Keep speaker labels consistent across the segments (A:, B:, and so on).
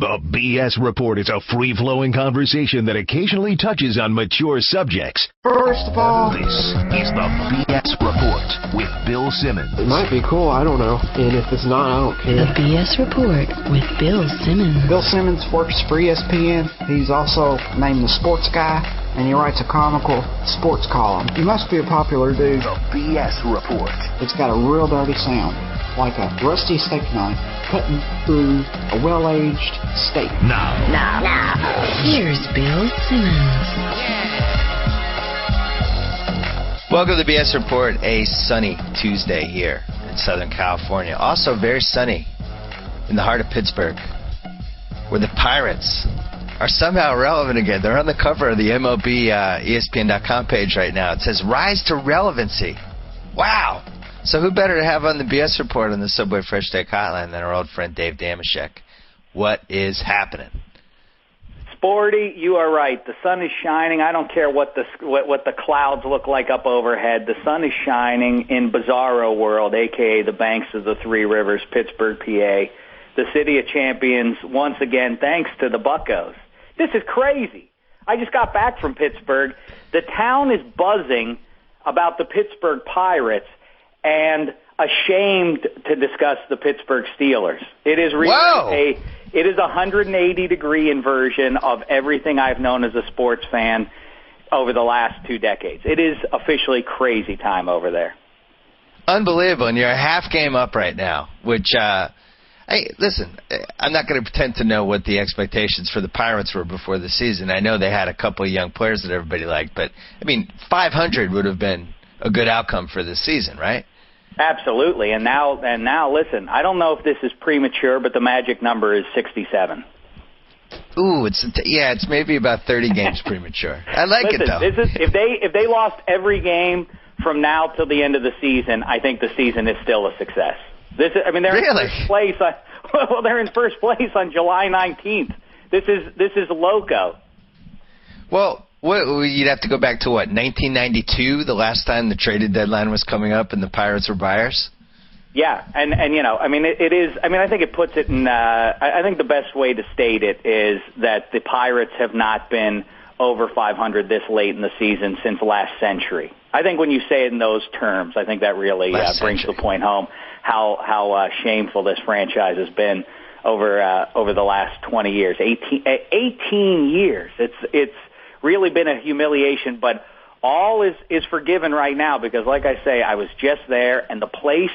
A: The BS Report is a free-flowing conversation that occasionally touches on mature subjects.
B: First of all,
A: this is the BS Report with Bill Simmons.
B: It might be cool, I don't know. And if it's not, I don't care.
C: The BS Report with Bill Simmons.
D: Bill Simmons works for ESPN. He's also named the sports guy, and he writes a comical sports column. He must be a popular dude.
A: The BS Report.
D: It's got a real dirty sound, like a rusty steak knife cutting through a well-aged steak.
A: Now.
C: Here's Bill Simmons.
E: Welcome to the BS Report, a sunny Tuesday here in Southern California. Also very sunny in the heart of Pittsburgh, where the Pirates are somehow relevant again. They're on the cover of the MLB ESPN.com page right now. It says, rise to relevancy. Wow. So who better to have on the BS Report on the Subway Fresh Steak Hotline than our old friend Dave Dameshek? What is happening?
F: Sporty, you are right. The sun is shining. I don't care what the clouds look like up overhead. The sun is shining in Bizarro World, a.k.a. the banks of the Three Rivers, Pittsburgh, PA. The city of champions, once again, thanks to the Buccos. This is crazy. I just got back from Pittsburgh. The town is buzzing about the Pittsburgh Pirates and ashamed to discuss the Pittsburgh Steelers. It is really it is a 180-degree inversion of everything I've known as a sports fan over the last 2 decades. It is officially crazy time over there.
E: Unbelievable, and you're a half game up right now, which, listen, I'm not going to pretend to know what the expectations for the Pirates were before the season. I know they had a couple of young players that everybody liked, but, 500 would have been a good outcome for this season, right?
F: Absolutely. And now, listen, I don't know if this is premature, but the magic number is 67.
E: Ooh, it's maybe about 30 games premature. I like
F: it though. If they lost every game from now till the end of the season, I think the season is still a success. They're
E: really?
F: in first place. They're in first place on July 19th. This is loco.
E: Well, you'd have to go back to 1992, the last time the traded deadline was coming up and the Pirates were buyers?
F: Yeah, and it is. I think it puts it in. I think the best way to state it is that the Pirates have not been over 500 this late in the season since last century. I think when you say it in those terms, I think that really brings the point home how shameful this franchise has been over the last 20 years, 18 years. It's really been a humiliation, but all is forgiven right now because, like I say, I was just there, and the place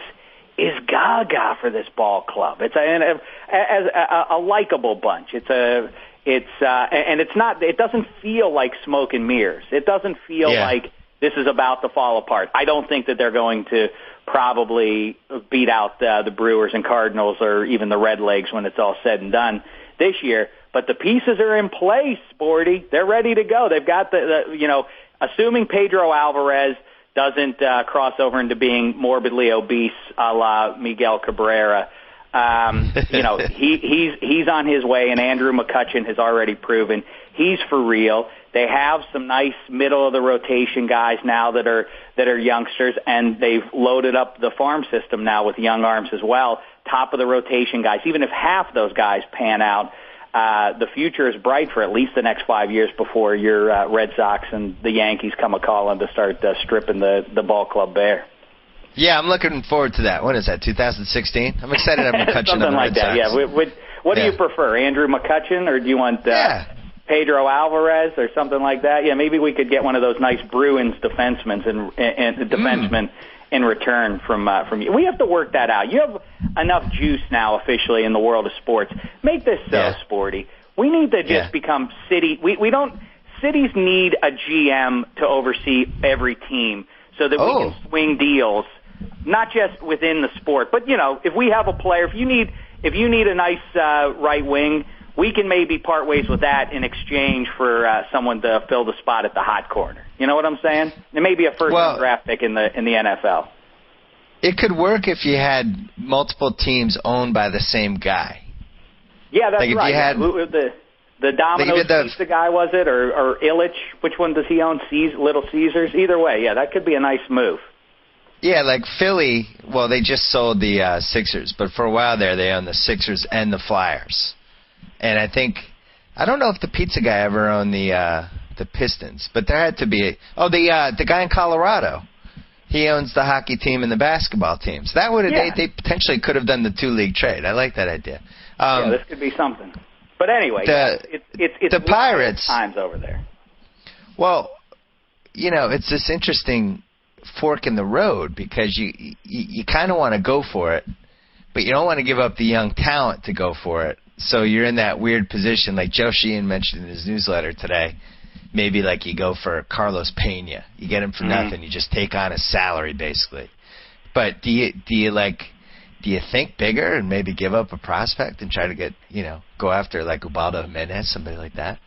F: is gaga for this ball club. It's a likable bunch. And it's not. It doesn't feel like smoke and mirrors. It doesn't feel like this is about to fall apart. I don't think that they're going to probably beat out the Brewers and Cardinals or even the Redlegs when it's all said and done this year. But the pieces are in place, Sporty. They're ready to go. They've got assuming Pedro Alvarez doesn't cross over into being morbidly obese a la Miguel Cabrera, he's on his way, and Andrew McCutchen has already proven he's for real. They have some nice middle-of-the-rotation guys now that are youngsters, and they've loaded up the farm system now with young arms as well, top-of-the-rotation guys. Even if half those guys pan out, the future is bright for at least the next 5 years before your Red Sox and the Yankees come a-calling to start stripping the ball club bare.
E: Yeah, I'm looking forward to that. When is that, 2016? I'm excited to have McCutchen
F: Something
E: on the
F: like
E: Red
F: that,
E: Sox.
F: yeah. What do you prefer, Andrew McCutchen, or do you want Pedro Alvarez or something like that? Yeah, maybe we could get one of those nice Bruins defensemen in return from you. We have to work that out. You have enough juice now officially in the world of sports. Make this sporty. We need to just become city. Cities need a GM to oversee every team so that we can swing deals, not just within the sport, but if we have a player, if you need a nice right wing, we can maybe part ways with that in exchange for someone to fill the spot at the hot corner. You know what I'm saying? It may be a first-round draft pick in the NFL.
E: It could work if you had multiple teams owned by the same guy.
F: Yeah, that's
E: like
F: right.
E: If you had,
F: the Domino's Pizza guy, was it? Or Illich? Which one does he own? Little Caesars? Either way, yeah, that could be a nice move.
E: Yeah, like Philly, they just sold the Sixers, but for a while there they owned the Sixers and the Flyers. And I don't know if the pizza guy ever owned the Pistons, but there had to be. The guy in Colorado. He owns the hockey team and the basketball team. So that would they potentially could have done the 2-league trade. I like that idea.
F: This could be something. But anyway, it's
E: the Pirates
F: times over there.
E: Well, it's this interesting fork in the road because you kind of want to go for it, but you don't want to give up the young talent to go for it. So you're in that weird position, like Joe Sheehan mentioned in his newsletter today. Maybe like you go for Carlos Pena. You get him for nothing. You just take on his salary, basically. But do you think bigger and maybe give up a prospect and try to get, go after like Ubaldo Jimenez, somebody like that?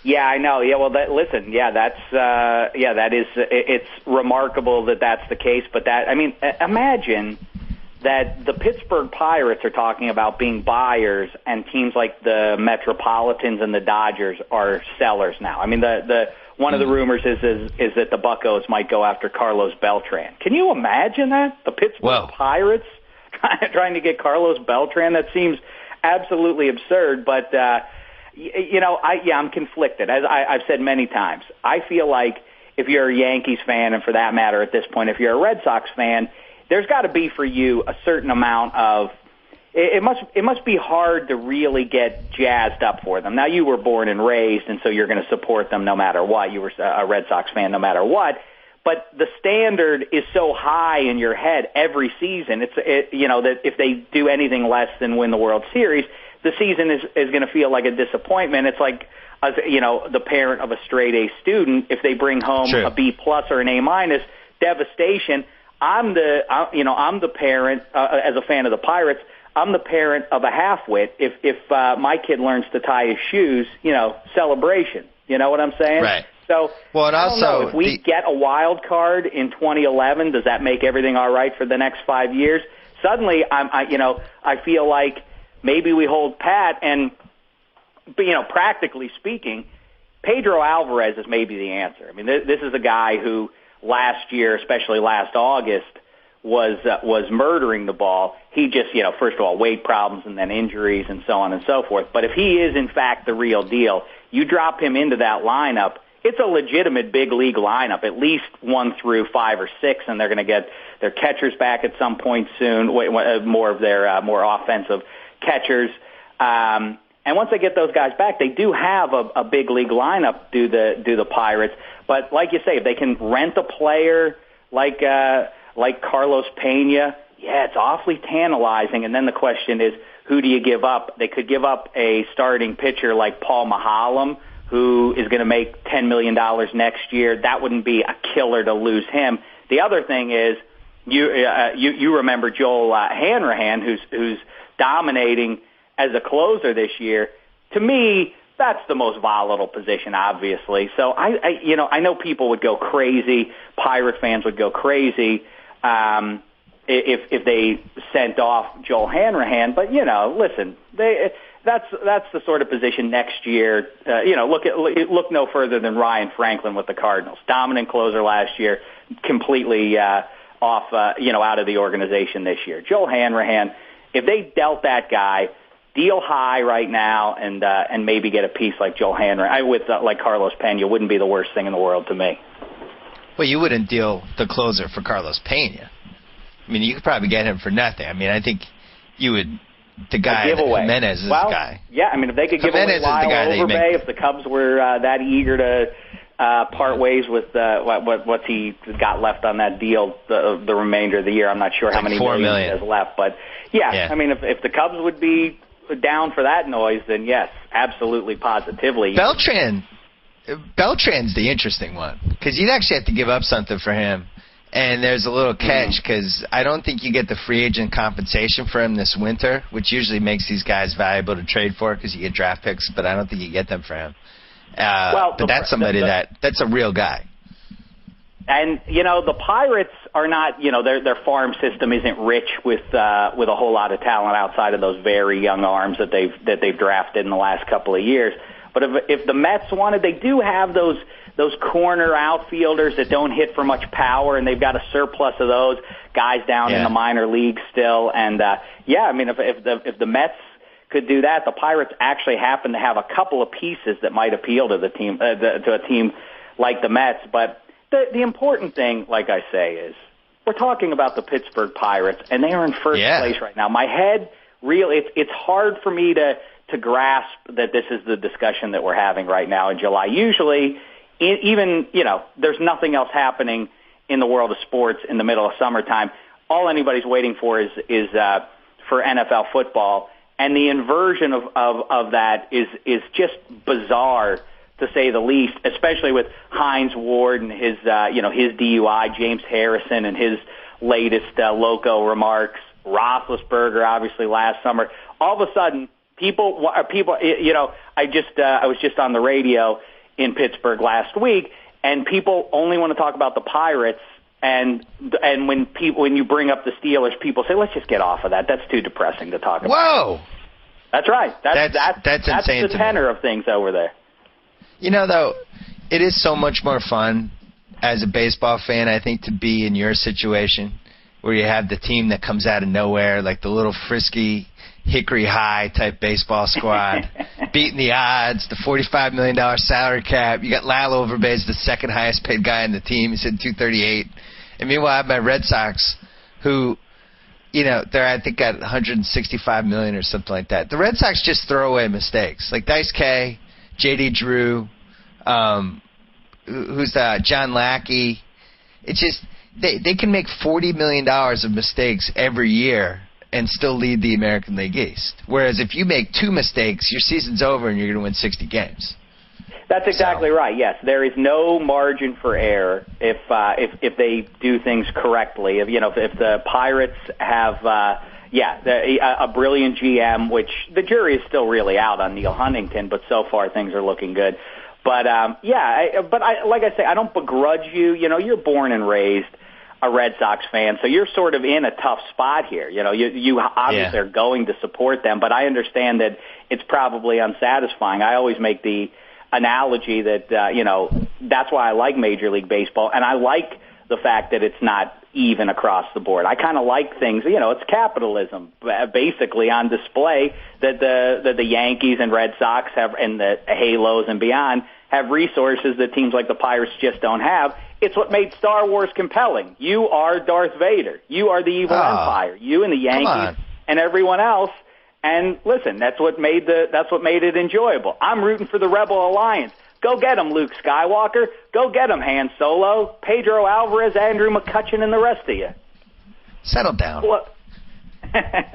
F: Yeah, I know. Yeah, well, that is, it's remarkable that that's the case. But imagine that the Pittsburgh Pirates are talking about being buyers, and teams like the Metropolitans and the Dodgers are sellers now. I mean, one of the rumors is that the Buccos might go after Carlos Beltran. Can you imagine that? The Pittsburgh Pirates trying to get Carlos Beltran? That seems absolutely absurd. But I'm conflicted. As I've said many times, I feel like if you're a Yankees fan, and for that matter at this point, if you're a Red Sox fan, there's got to be for you a certain amount of it must be hard to really get jazzed up for them. Now, you were born and raised, and so you're going to support them no matter what. You were a Red Sox fan no matter what. But the standard is so high in your head every season. That if they do anything less than win the World Series, the season is going to feel like a disappointment. It's like the parent of a straight A student. If they bring home a B+ or an A-, devastation. I'm the parent as a fan of the Pirates. I'm the parent of a halfwit. If my kid learns to tie his shoes, celebration. You know what I'm saying?
E: Right.
F: So,
E: well, and also,
F: if we get a wild card in 2011, does that make everything all right for the next 5 years? Suddenly, I feel like maybe we hold pat, but practically speaking, Pedro Alvarez is maybe the answer. I mean, this is a guy who last year, especially last August, was murdering the ball. He just, first of all, weight problems and then injuries and so on and so forth. But if he is, in fact, the real deal, you drop him into that lineup, it's a legitimate big league lineup, at least 1 through 5 or 6, and they're going to get their catchers back at some point soon, more of their more offensive catchers. And once they get those guys back, they do have a big league lineup, do the Pirates. But like you say, if they can rent a player like Carlos Pena, it's awfully tantalizing. And then the question is, who do you give up? They could give up a starting pitcher like Paul Mahalam, who is going to make $10 million next year. That wouldn't be a killer to lose him. The other thing is, you remember Joel Hanrahan, who's dominating as a closer this year. To me, that's the most volatile position, obviously. So I know people would go crazy. Pirate fans would go crazy if they sent off Joel Hanrahan. But listen, that's the sort of position next year. Look no further than Ryan Franklin with the Cardinals. Dominant closer last year, completely off out of the organization this year. Joel Hanrahan, if they dealt that guy, deal high right now and maybe get a piece like Joel Hanrahan with like Carlos Pena, wouldn't be the worst thing in the world to me.
E: Well, you wouldn't deal the closer for Carlos Pena. I mean, you could probably get him for nothing. I mean, I think you would. The guy, Jimenez is the guy.
F: Yeah, I mean, if they could give away Lyle Overbay, if the Cubs were that eager to part ways with what's he got left on that deal the remainder of the year, I'm not sure how many
E: $4 million
F: he has left. But, yeah, I mean, if the Cubs would be down for that noise, then, yes, absolutely, positively.
E: Beltran's the interesting one because you'd actually have to give up something for him. And there's a little catch because I don't think you get the free agent compensation for him this winter, which usually makes these guys valuable to trade for because you get draft picks, but I don't think you get them for him. But that's somebody that's a real guy.
F: And, the Pirates are not, their farm system isn't rich with a whole lot of talent outside of those very young arms that they've drafted in the last couple of years. But if the Mets wanted, they do have those corner outfielders that don't hit for much power, and they've got a surplus of those guys down in the minor leagues still. And I mean, if the Mets could do that. The Pirates actually happen to have a couple of pieces that might appeal to the team, to a team like the Mets. But the important thing, like I say, is we're talking about the Pittsburgh Pirates, and they are in first place right now. My head, really, it's hard for me to grasp that this is the discussion that we're having right now in July. Usually, even, there's nothing else happening in the world of sports in the middle of summertime. All anybody's waiting for is for NFL football, and the inversion of that is just bizarre, to say the least, especially with Hines Ward and his DUI, James Harrison and his latest loco remarks, Roethlisberger obviously last summer. All of a sudden, people, I was just on the radio in Pittsburgh last week, and people only want to talk about the Pirates. And when you bring up the Steelers, people say, let's just get off of that. That's too depressing to talk about.
E: Whoa.
F: That's right.
E: That's insane.
F: That's the tenor of things over there.
E: Though, it is so much more fun as a baseball fan, I think, to be in your situation where you have the team that comes out of nowhere, like the little frisky Hickory High type baseball squad, beating the odds, the $45 million salary cap. You got Lalo Overbase, the second highest paid guy in the team. He's hitting .238. And meanwhile, I have my Red Sox, who, they're, I think, at $165 million or something like that. The Red Sox just throw away mistakes. Like Dice K, J.D. Drew, John Lackey. It's just, they can make $40 million of mistakes every year and still lead the American League East. Whereas if you make 2 mistakes, your season's over and you're going to win 60 games.
F: That's exactly right. Yes, there is no margin for error if they do things correctly. If the Pirates have a brilliant GM, which the jury is still really out on Neil Huntington, but so far things are looking good. But like I say, I don't begrudge you. You're born and raised a Red Sox fan, so you're sort of in a tough spot here. You obviously are going to support them, but I understand that it's probably unsatisfying. I always make the analogy that that's why I like Major League Baseball, and I like the fact that it's not even across the board. I kind of like things, it's capitalism basically on display, that the Yankees and Red Sox have, and the Halos and beyond, have resources that teams like the Pirates just don't have. It's what made Star Wars compelling. You are Darth Vader. You are the evil empire. You and the Yankees and everyone else. And listen, that's what made it enjoyable. I'm rooting for the Rebel Alliance. Go get him, Luke Skywalker. Go get him, Han Solo, Pedro Alvarez, Andrew McCutcheon, and the rest of you.
E: Settle down.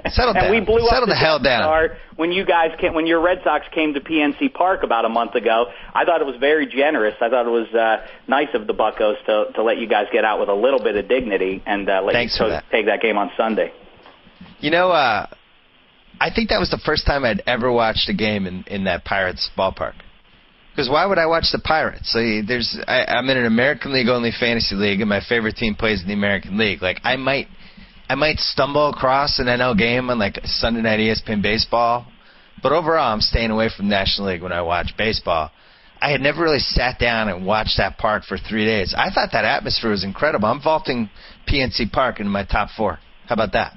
E: Settle
F: and
E: down.
F: we blew
E: Settle
F: up
E: the hell down.
F: When your Red Sox came to PNC Park about a month ago. I thought it was very generous. I thought it was nice of the Buccos to let you guys get out with a little bit of dignity and let you take that game on Sunday.
E: I think that was the first time I'd ever watched a game in that Pirates ballpark. Because why would I watch the Pirates? I'm in an American League only fantasy league, and my favorite team plays in the American League. Like I might stumble across an NL game on like Sunday night ESPN baseball, but overall I'm staying away from National League when I watch baseball. I had never really sat down and watched that park for 3 days. I thought that atmosphere was incredible. I'm vaulting PNC Park into my top 4. How about that?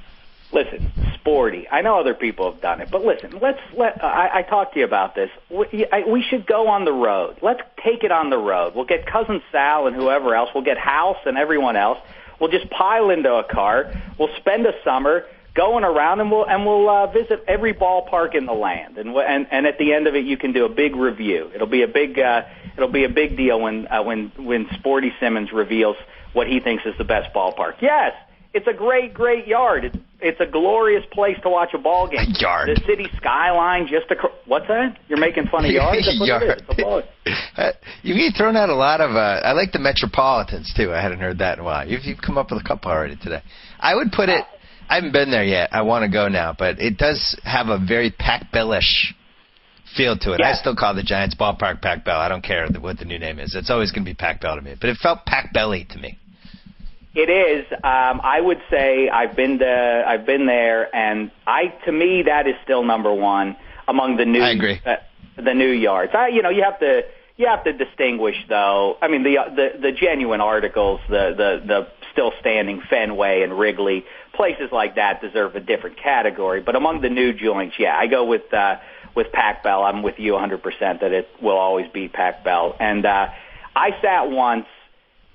F: Listen, sporty. I know other people have done it, but listen, I talked to you about this. We should go on the road. Let's take it on the road. We'll get Cousin Sal and whoever else. We'll get House and everyone else. We'll just pile into a car. We'll spend a summer going around, and we'll visit every ballpark in the land. And at the end of it, you can do a big review. It'll be a big deal when Sporty Simmons reveals what he thinks is the best ballpark. Yes. It's a great yard. It's a glorious place to watch a ball game.
E: A yard.
F: The city skyline just across. What's that? You're making fun of yards?
E: Yard. You get thrown out a lot of. I like the Metropolitans too. I hadn't heard that in a while. You've come up with a couple already today. I would put it. I haven't been there yet. I want to go now, but it does have a very Pac Bellish feel to it.
F: Yeah.
E: I still call the Giants ballpark Pac Bell. I don't care what the new name is. It's always going to be Pac Bell to me. But it felt Pac Belly to me.
F: It is. I would say I've been there, and to me that is still number one among the new.
E: I agree.
F: The new yards. You have to distinguish though. I mean the genuine articles, the still standing Fenway and Wrigley. Places like that deserve a different category. But among the new joints, yeah, I go with Pac Bell. I'm with you 100% that it will always be Pac Bell. And I sat once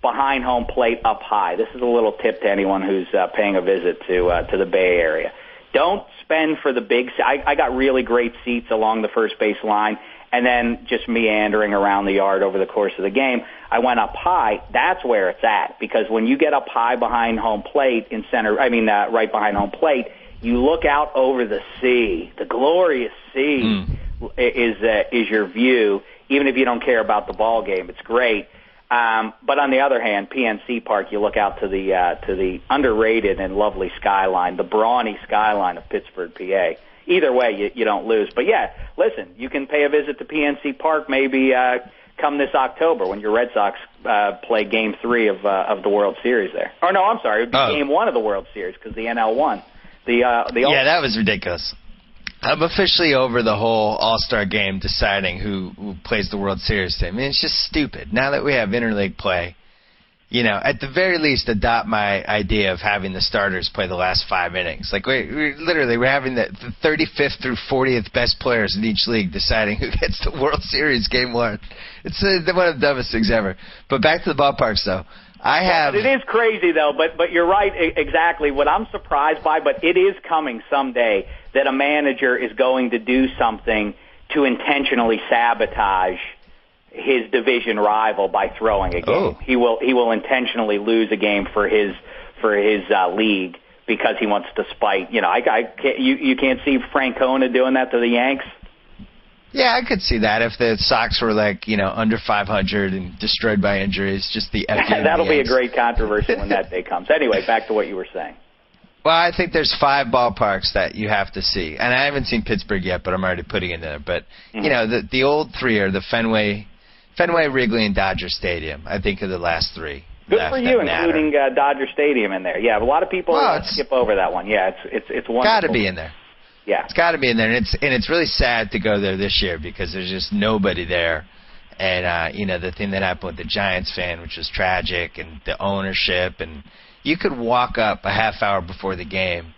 F: behind home plate up high. This is a little tip to anyone who's paying a visit to the Bay Area. Don't spend for the big. I got really great seats along the first base line, and then just meandering around the yard over the course of the game. I went up high. That's where it's at, because when you get up high behind home plate right behind home plate, you look out over the sea. The glorious sea is your view. Even if you don't care about the ball game, it's great. But on the other hand, PNC Park, you look out to the underrated and lovely skyline, the brawny skyline of Pittsburgh, PA. Either way, you don't lose. But yeah, listen, you can pay a visit to PNC Park maybe come this October when your Red Sox play Game 3 of the World Series there. Or no, I'm sorry, it would be Game 1 of the World Series because the NL won.
E: That was ridiculous. I'm officially over the whole All-Star game deciding who plays the World Series team. I mean, it's just stupid. Now that we have interleague play, at the very least, adopt my idea of having the starters play the last 5 innings. Like, we're having the 35th through 40th best players in each league deciding who gets the World Series Game 1. It's one of the dumbest things ever. But back to the ballparks, though.
F: It is crazy, though, but you're right, exactly. What I'm surprised by, but it is coming someday, that a manager is going to do something to intentionally sabotage his division rival by throwing a game. He will intentionally lose a game for his league because he wants to spite. You can't see Francona doing that to the Yanks.
E: Yeah, I could see that if the Sox were under 500 and destroyed by injuries. Just the
F: that'll be a great controversy when that day comes. Anyway, back to what you were saying.
E: Well, I think there's 5 ballparks that you have to see, and I haven't seen Pittsburgh yet, but I'm already putting it there. But the old 3 are the Fenway, Wrigley, and Dodger Stadium. I think are the last 3.
F: Good for you, including Dodger Stadium in there. Yeah, a lot of people skip over that one. Yeah, it's wonderful.
E: Got to be in there.
F: Yeah,
E: it's got to be in there, and it's really sad to go there this year because there's just nobody there, and the thing that happened with the Giants fan, which was tragic, and the ownership, and you could walk up a half hour before the game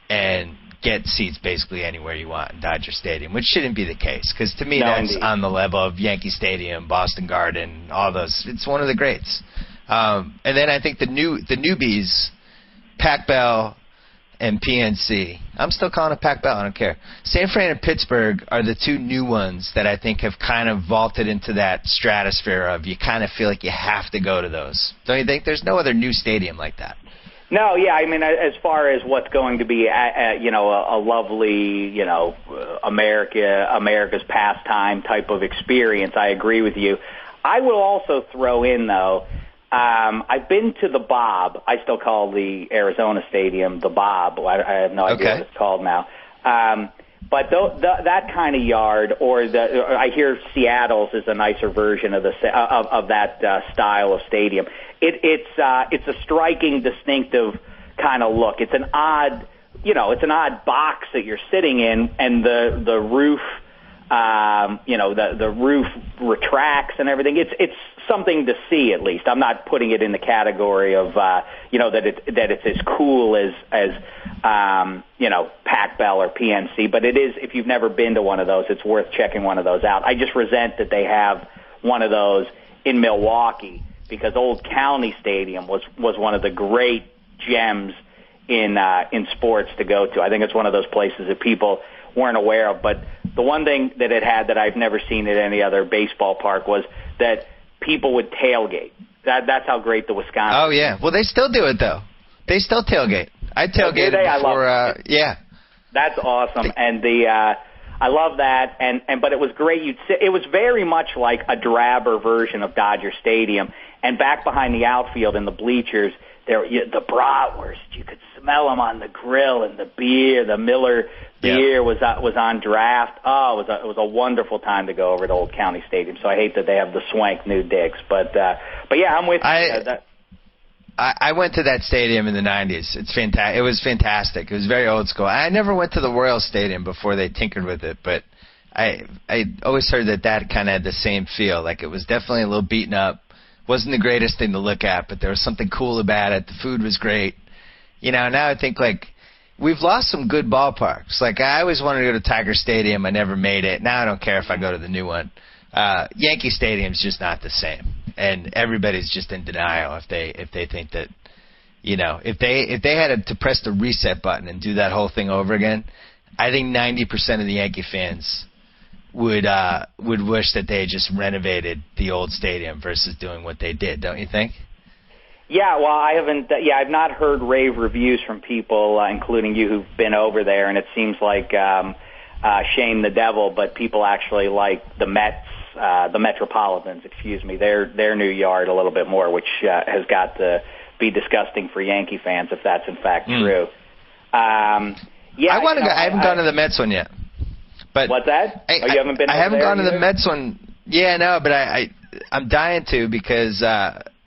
E: and get seats basically anywhere you want in Dodger Stadium, which shouldn't be the case because to me that's indeed on the level of Yankee Stadium, Boston Garden, all those. It's one of the greats. And then I think the newbies, Pac Bell and PNC. I'm still calling it Pac Bell. I don't care. San Fran and Pittsburgh are the 2 new ones that I think have kind of vaulted into that stratosphere of you kind of feel like you have to go to those. Don't you think? There's no other new stadium like that.
F: No, yeah. I mean, as far as what's going to be, a lovely, America's pastime type of experience, I agree with you. I will also throw in, though, I've been to the Bob. I still call the Arizona Stadium the Bob. I have no idea what it's called now. But that kind of yard, I hear Seattle's is a nicer version of that style of stadium. It's a striking, distinctive kind of look. It's an odd, odd box that you're sitting in, and the roof. The roof retracts and everything. It's something to see, at least. I'm not putting it in the category of, that it's as cool as Pac Bell or PNC, but it is, if you've never been to one of those, it's worth checking one of those out. I just resent that they have one of those in Milwaukee because Old County Stadium was one of the great gems in sports to go to. I think it's one of those places that people weren't aware of, but the one thing that it had that I've never seen at any other baseball park was that people would tailgate. That's how great the Wisconsin.
E: Oh yeah, well they still do it though. They still tailgate. I tailgated before. Yeah,
F: that's awesome, and I love that. But it was great. It was very much like a drabber version of Dodger Stadium, and back behind the outfield in the bleachers, the bratwurst. You could smell them on the grill, and the beer, the Miller beer was on draft. Oh, it was a wonderful time to go over to Old County Stadium. So I hate that they have the swank new digs, but yeah, I'm with you.
E: I went to that stadium in the 90s. It's fantastic. It was fantastic. It was very old school. I never went to the Royal Stadium before they tinkered with it, but I always heard that kind of had the same feel. Like it was definitely a little beaten up, wasn't the greatest thing to look at, but there was something cool about it. The food was great. Now I think, like, we've lost some good ballparks. Like, I always wanted to go to Tiger Stadium. I never made it. Now I don't care if I go to the new one. Yankee Stadium's just not the same, and everybody's just in denial if they think that, if they had to press the reset button and do that whole thing over again, I think 90% of the Yankee fans would wish that they had just renovated the old stadium versus doing what they did. Don't you think?
F: Yeah, well, I haven't. I've not heard rave reviews from people, including you, who've been over there, and it seems like shame the devil, but people actually like the Mets, the Metropolitans, their new yard a little bit more, which has got to be disgusting for Yankee fans if that's in fact true. Yeah,
E: I want to go. I haven't gone to the Mets one yet. But
F: what's that? You haven't been?
E: I haven't
F: there
E: gone to
F: either?
E: the Mets one. Yeah, no, but I'm dying to, because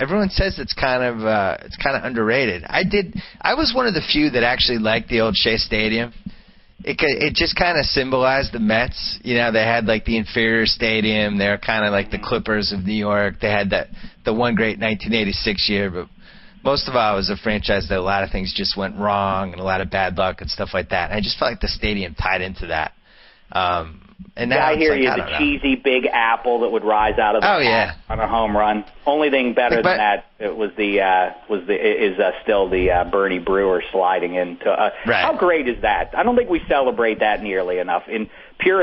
E: everyone says it's kind of underrated. I was one of the few that actually liked the old Shea Stadium. It just kind of symbolized the Mets. They had like the inferior stadium. They were kind of like the Clippers of New York. They had the one great 1986 year, but most of all, it was a franchise that a lot of things just went wrong and a lot of bad luck and stuff like that. And I just felt like the stadium tied into that. And now
F: I hear
E: like,
F: you. The cheesy big apple that would rise out of the hat on a home run. Only thing better than that is still the Bernie Brewer sliding into.
E: Right.
F: How great is that? I don't think we celebrate that nearly enough in here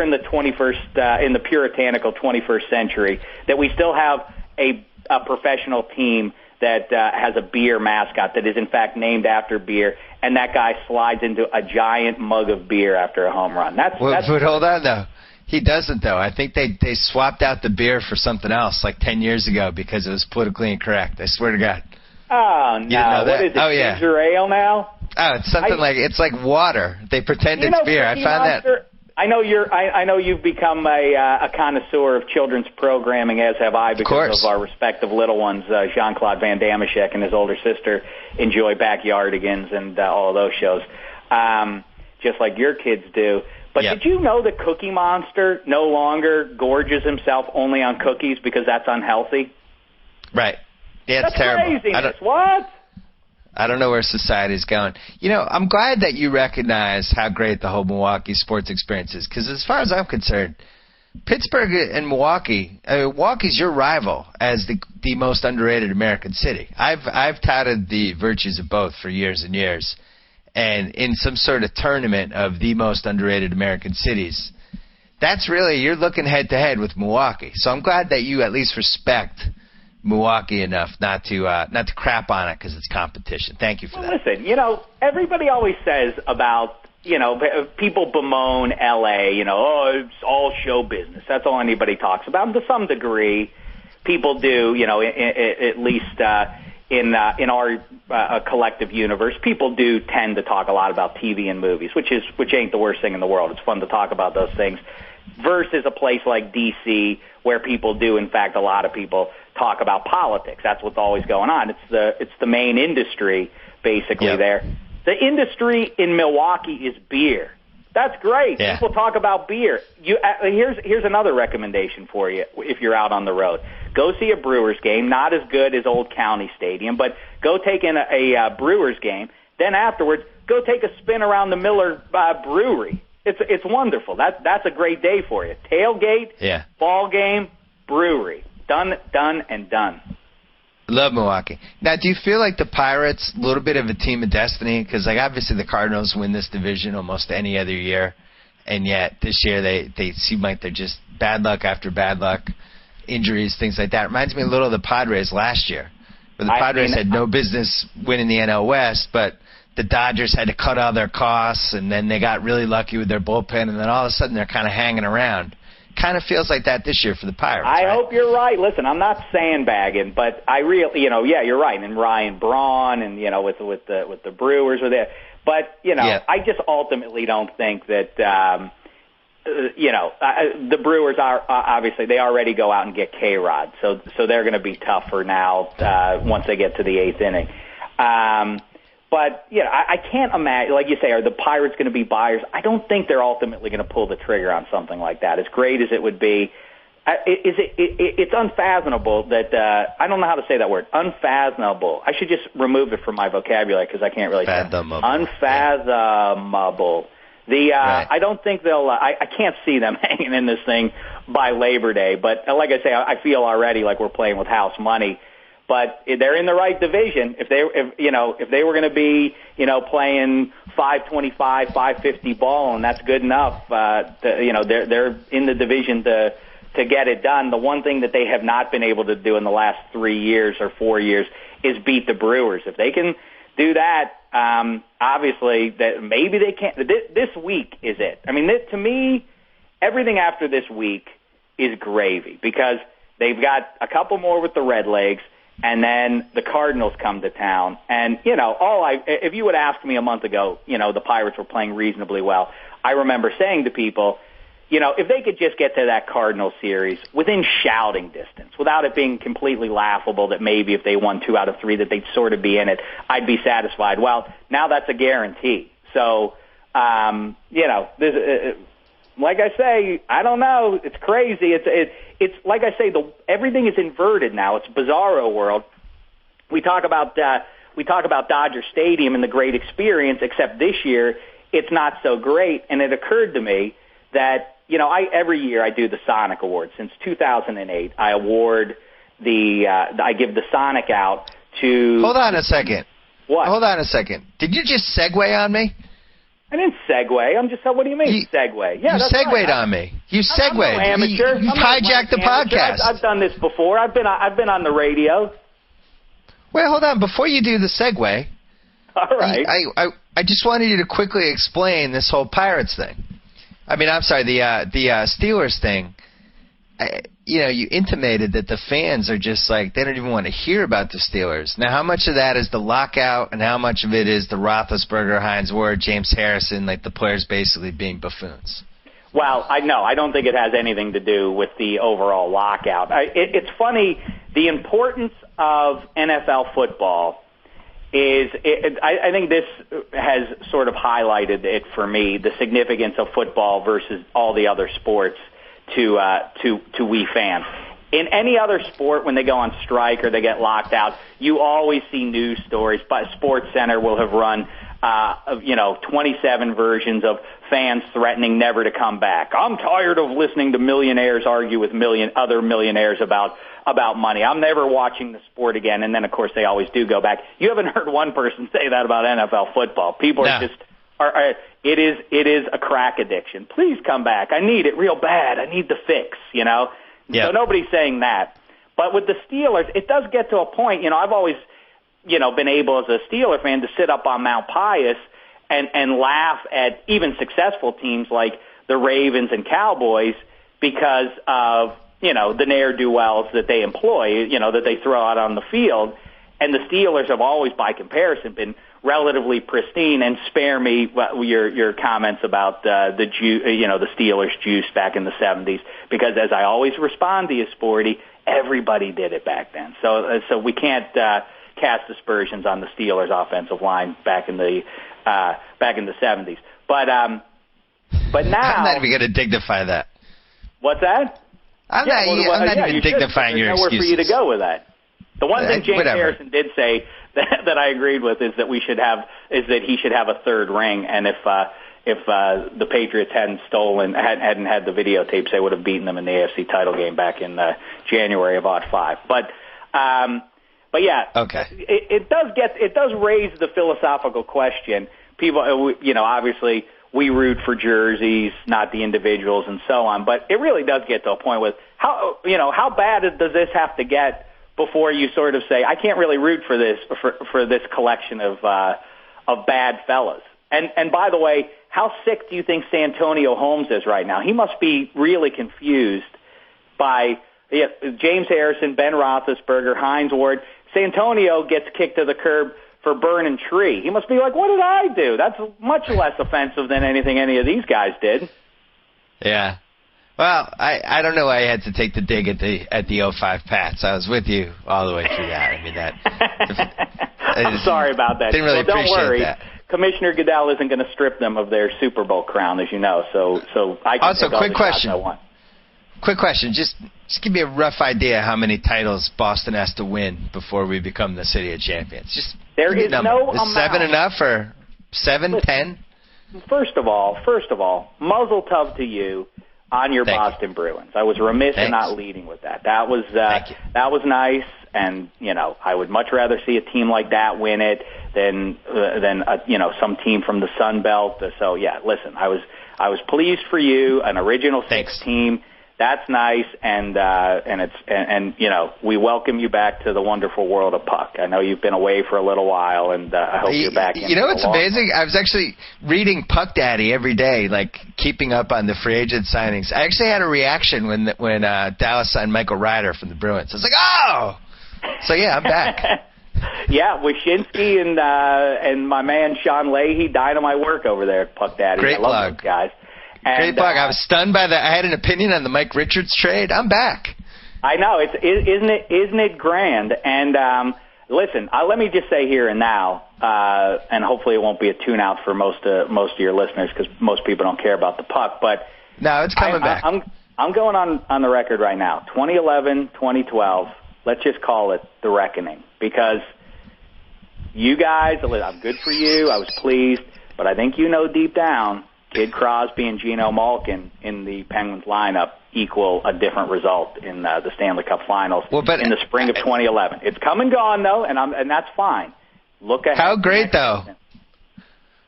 F: in the 21st in the puritanical 21st century, that we still have a professional team that has a beer mascot that is in fact named after beer, and that guy slides into a giant mug of beer after a home run. But
E: hold on, though. He doesn't, though. I think they swapped out the beer for something else like 10 years ago because it was politically incorrect. I swear to God.
F: Oh, no. What is it, ginger ale now?
E: Oh, it's something it's like water. They pretend it's beer. I found that.
F: I know you've become a connoisseur of children's programming, as have I, because of our respective little ones. Jean-Claude Van Dameshek and his older sister enjoy Backyardigans and all of those shows, just like your kids do. But Did you know that Cookie Monster no longer gorges himself only on cookies because that's unhealthy?
E: Right. Yeah, it's
F: that's
E: terrible.
F: Craziness. What?
E: I don't know where society's going. I'm glad that you recognize how great the whole Milwaukee sports experience is, because as far as I'm concerned, Pittsburgh and Milwaukee's your rival as the most underrated American city. I've touted the virtues of both for years and years, and in some sort of tournament of the most underrated American cities, you're looking head to head with Milwaukee. So I'm glad that you at least respect Milwaukee enough not to crap on it because it's competition. Thank you for that.
F: Listen, everybody always says about, people bemoan L.A., it's all show business. That's all anybody talks about. And to some degree, people do, at least in our collective universe, people do tend to talk a lot about TV and movies, which ain't the worst thing in the world. It's fun to talk about those things, versus a place like D.C., where people do, in fact, a lot of people talk about politics. That's what's always going on. It's the main industry, basically, there. The industry in Milwaukee is beer. That's great.
E: Yeah.
F: People talk about beer. Here's another recommendation for you if you're out on the road. Go see a Brewers game, not as good as Old County Stadium, but go take in a Brewers game. Then afterwards, go take a spin around the Miller Brewery. It's wonderful. That's a great day for you. Tailgate, ball game, brewery. Done, and done.
E: Love Milwaukee. Now, do you feel like the Pirates, a little bit of a team of destiny? Because, obviously the Cardinals win this division almost any other year, and yet this year they seem like they're just bad luck after bad luck, injuries, things like that. It reminds me a little of the Padres last year, where the Padres had no business winning the NL West, but the Dodgers had to cut all their costs, and then they got really lucky with their bullpen, and then all of a sudden they're kind of hanging around. Kind of feels like that this year for the Pirates. I
F: hope you're right. Listen, I'm not sandbagging, but I really, you're right. And Ryan Braun, and with the Brewers were there, but I just ultimately don't think that the Brewers are obviously they already go out and get K-Rod, so they're going to be tougher now once they get to the eighth inning. But, I can't imagine, like you say, are the Pirates going to be buyers? I don't think they're ultimately going to pull the trigger on something like that. As great as it would be, It's unfathomable that I don't know how to say that word. Unfathomable. I should just remove it from my vocabulary because I can't really say it. Unfathomable. Right. I don't think they'll. I can't see them hanging in this thing by Labor Day. But like I say, I feel already like we're playing with house money. But they're in the right division. If they were going to be playing 525, 550 ball, and that's good enough. They're in the division to get it done. The one thing that they have not been able to do in the last 3 years or 4 years is beat the Brewers. If they can do that, obviously that maybe they can't. This week is it. I mean, to me, everything after this week is gravy because they've got a couple more with the Redlegs. And then the Cardinals come to town. And, if you would ask me a month ago, the Pirates were playing reasonably well, I remember saying to people, if they could just get to that Cardinals series within shouting distance, without it being completely laughable that maybe if they won 2 out of 3 that they'd sort of be in it, I'd be satisfied. Well, now that's a guarantee. So, like I say, I don't know. It's crazy. It's like I say, everything is inverted now. It's bizarro world. We talk about Dodger Stadium and the great experience, except this year it's not so great. And it occurred to me that every year I do the Sonic Award. Since 2008, I award I give the Sonic out to.
E: Hold on a second.
F: What?
E: Hold on a second. Did you just segue on me?
F: I didn't segue. I'm just. What do you mean segue? Yeah,
E: you segued
F: right.
E: on me. You segued.
F: I'm no amateur.
E: You hijacked the podcast.
F: I've done this before. I've been on the radio.
E: Wait, hold on. Before you do the segue,
F: all right.
E: I just wanted you to quickly explain this whole Pirates thing. I mean, I'm sorry, the Steelers thing. You intimated that the fans are just like, they don't even want to hear about the Steelers. Now, how much of that is the lockout and how much of it is the Roethlisberger, Hines Ward, James Harrison, like the players basically being buffoons?
F: Well, I don't think it has anything to do with the overall lockout. It's funny, the importance of NFL football is, I think this has sort of highlighted it for me, the significance of football versus all the other sports to we fans. In any other sport, when they go on strike or they get locked out, you always see news stories. But Sports Center will have run, 27 versions of fans threatening never to come back. I'm tired of listening to millionaires argue with other millionaires about money. I'm never watching the sport again. And then, of course, they always do go back. You haven't heard one person say that about NFL football. People are just. It is a crack addiction. Please come back. I need it real bad. I need the fix, Yep. So nobody's saying that. But with the Steelers, it does get to a point, I've always, been able as a Steeler fan to sit up on Mount Pius and laugh at even successful teams like the Ravens and Cowboys because of, the ne'er-do-wells that they employ, that they throw out on the field. And the Steelers have always, by comparison, been relatively pristine. And spare me your comments about the Steelers juice back in the 70s, because as I always respond to you, Sporty, everybody did it back then. So we can't cast aspersions on the Steelers offensive line back in the 70s. But now
E: I'm not even going to dignify that.
F: What's that?
E: I'm not even dignifying your excuses.
F: Nowhere for you to go with that. The one thing James Harrison did say that I agreed with is that he should have a third ring, and if the Patriots hadn't had the videotapes, they would have beaten them in the AFC title game back in January of '05. But yeah,
E: okay.
F: It does raise the philosophical question. People, obviously we root for jerseys, not the individuals, and so on. But it really does get to a point with how bad does this have to get before you sort of say, I can't really root for this collection of bad fellas. And by the way, how sick do you think Santonio Holmes is right now? He must be really confused by James Harrison, Ben Roethlisberger, Hines Ward. Santonio gets kicked to the curb for burning tree. He must be like, what did I do? That's much less offensive than anything any of these guys did.
E: Yeah. Well, I don't know why I had to take the dig at the 05 Pats. I was with you all the way through that. I mean,
F: I'm sorry about that.
E: Didn't really
F: don't worry.
E: That.
F: Commissioner Goodell isn't going to strip them of their Super Bowl crown, as you know. So I can
E: also,
F: take all
E: quick
F: the
E: question.
F: shots I want.
E: Quick question. Just give me a rough idea how many titles Boston has to win before we become the city of champions. Just
F: there is no
E: is
F: amount.
E: 7 enough or 7, 10?
F: First of all, muzzle tov to you on your Boston Bruins. I was remiss in not leading with that. That was nice, and I would much rather see a team like that win it than some team from the Sun Belt. So yeah, listen, I was pleased for you, an original six team. That's nice, and we welcome you back to the wonderful world of puck. I know you've been away for a little while, and I hope you're back.
E: You know what's amazing? I was actually reading Puck Daddy every day, like keeping up on the free agent signings. I actually had a reaction when Dallas signed Michael Ryder from the Bruins. I was like, oh! So yeah, I'm back.
F: Yeah, Wyshynski and my man Sean Leahy, dynamite work over there at Puck Daddy.
E: Great
F: I love
E: plug.
F: those guys.
E: Great plug. I was stunned by that. I had an opinion on the Mike Richards trade. I'm back.
F: I know. Isn't it grand? And listen, let me just say here and now, and hopefully it won't be a tune-out for most of your listeners because most people don't care about the puck. But
E: no, it's coming back.
F: I'm going on the record right now. 2011, 2012. Let's just call it the reckoning because you guys. I'm good for you. I was pleased, but I think deep down. Kid Crosby and Geno Malkin in the Penguins lineup equal a different result in the Stanley Cup Finals in the spring of 2011. It's come and gone though, and that's fine. Look ahead.
E: How great though!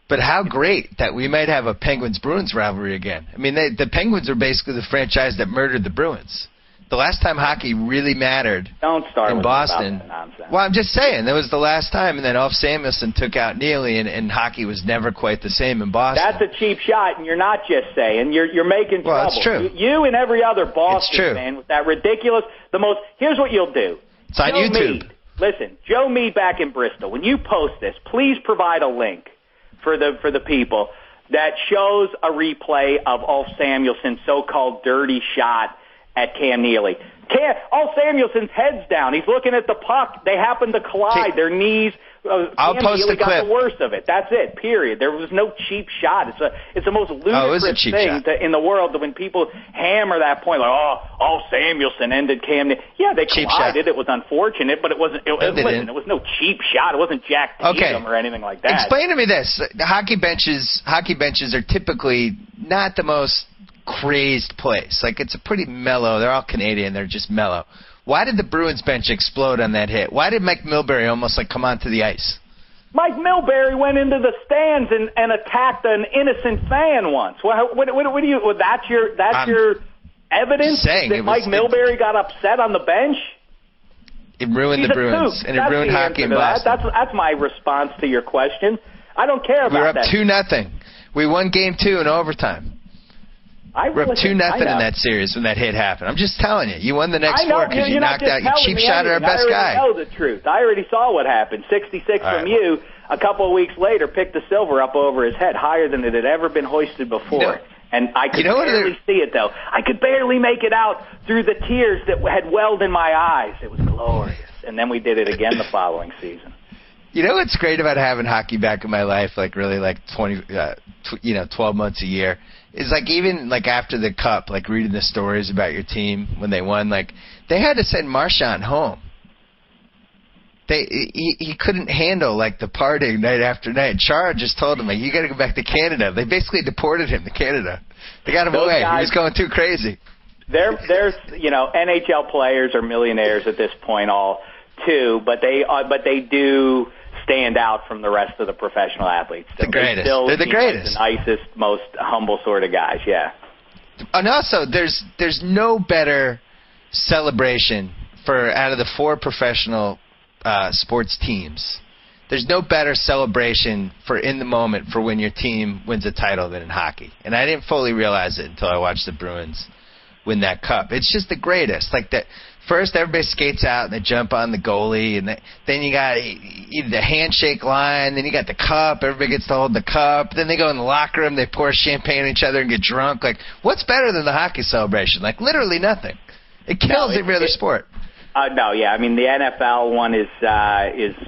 E: But how great that we might have a Penguins-Bruins rivalry again. I mean, the Penguins are basically the franchise that murdered the Bruins. The last time hockey really mattered in Boston. Well, I'm just saying, that was the last time, and then Ulf Samuelsson took out Neely, and hockey was never quite the same in Boston.
F: That's a cheap shot, and you're not just saying. You're making trouble.
E: Well, it's true.
F: You and every other Boston fan with that ridiculous, here's what you'll do.
E: It's on YouTube.
F: Listen, Joe Meade back in Bristol, when you post this, please provide a link for the people that shows a replay of Ulf Samuelsson's so-called dirty shot at Cam Neely. Samuelson's head's down. He's looking at the puck. They happen to collide. Their knees.
E: I'll
F: Cam
E: post
F: Neely
E: the clip.
F: got the worst of it. That's it. Period. There was no cheap shot. It's the most ludicrous thing in the world when people hammer that point. Like, Samuelsson ended Cam Neely. Yeah, they collided. It was unfortunate, but it wasn't. It was no cheap shot. It wasn't Jack Tatum or anything like that.
E: Explain to me this: hockey benches are typically not the most crazed place. Like, it's a pretty mellow. They're all Canadian. They're just mellow. Why did the Bruins bench explode on that hit? Why did Mike Milbury almost come onto the ice?
F: Mike Milbury went into the stands and attacked an innocent fan once. What do you? That's your evidence that Mike Milbury got upset on the bench.
E: It ruined the Bruins and it ruined hockey in Boston.
F: That's my response to your question. I don't care about that.
E: We were up 2-0. We won Game 2 in overtime. We're up 2-0 in that series when that hit happened. I'm just telling you. You won the next 4 because you knocked out your cheap shot at our best guy.
F: I already know the truth. I already saw what happened. 66 from you. A couple of weeks later, picked the silver up over his head, higher than it had ever been hoisted before. And I could barely see it, though. I could barely make it out through the tears that had welled in my eyes. It was glorious. And then we did it again the following season.
E: You know what's great about having hockey back in my life, 12 months a year, is even after the Cup, reading the stories about your team when they won, they had to send Marchand home. He couldn't handle the partying night after night. Chara just told him you got to go back to Canada. They basically deported him to Canada. They got him away. He was going too crazy.
F: There's NHL players are millionaires at this point too, but they do stand out from the rest of the professional athletes.
E: The greatest. They're the greatest.
F: The nicest, most humble sort of guys, yeah.
E: And also, there's no better celebration out of the 4 professional sports teams. There's no better celebration in the moment for when your team wins a title than in hockey. And I didn't fully realize it until I watched the Bruins win that cup. It's just the greatest. That. First, everybody skates out and they jump on the goalie, and then you got the handshake line, then you got the cup. Everybody gets to hold the cup. Then they go in the locker room, they pour champagne on each other and get drunk. What's better than the hockey celebration? Literally nothing. It kills every other sport.
F: No, yeah. I mean, the NFL one is the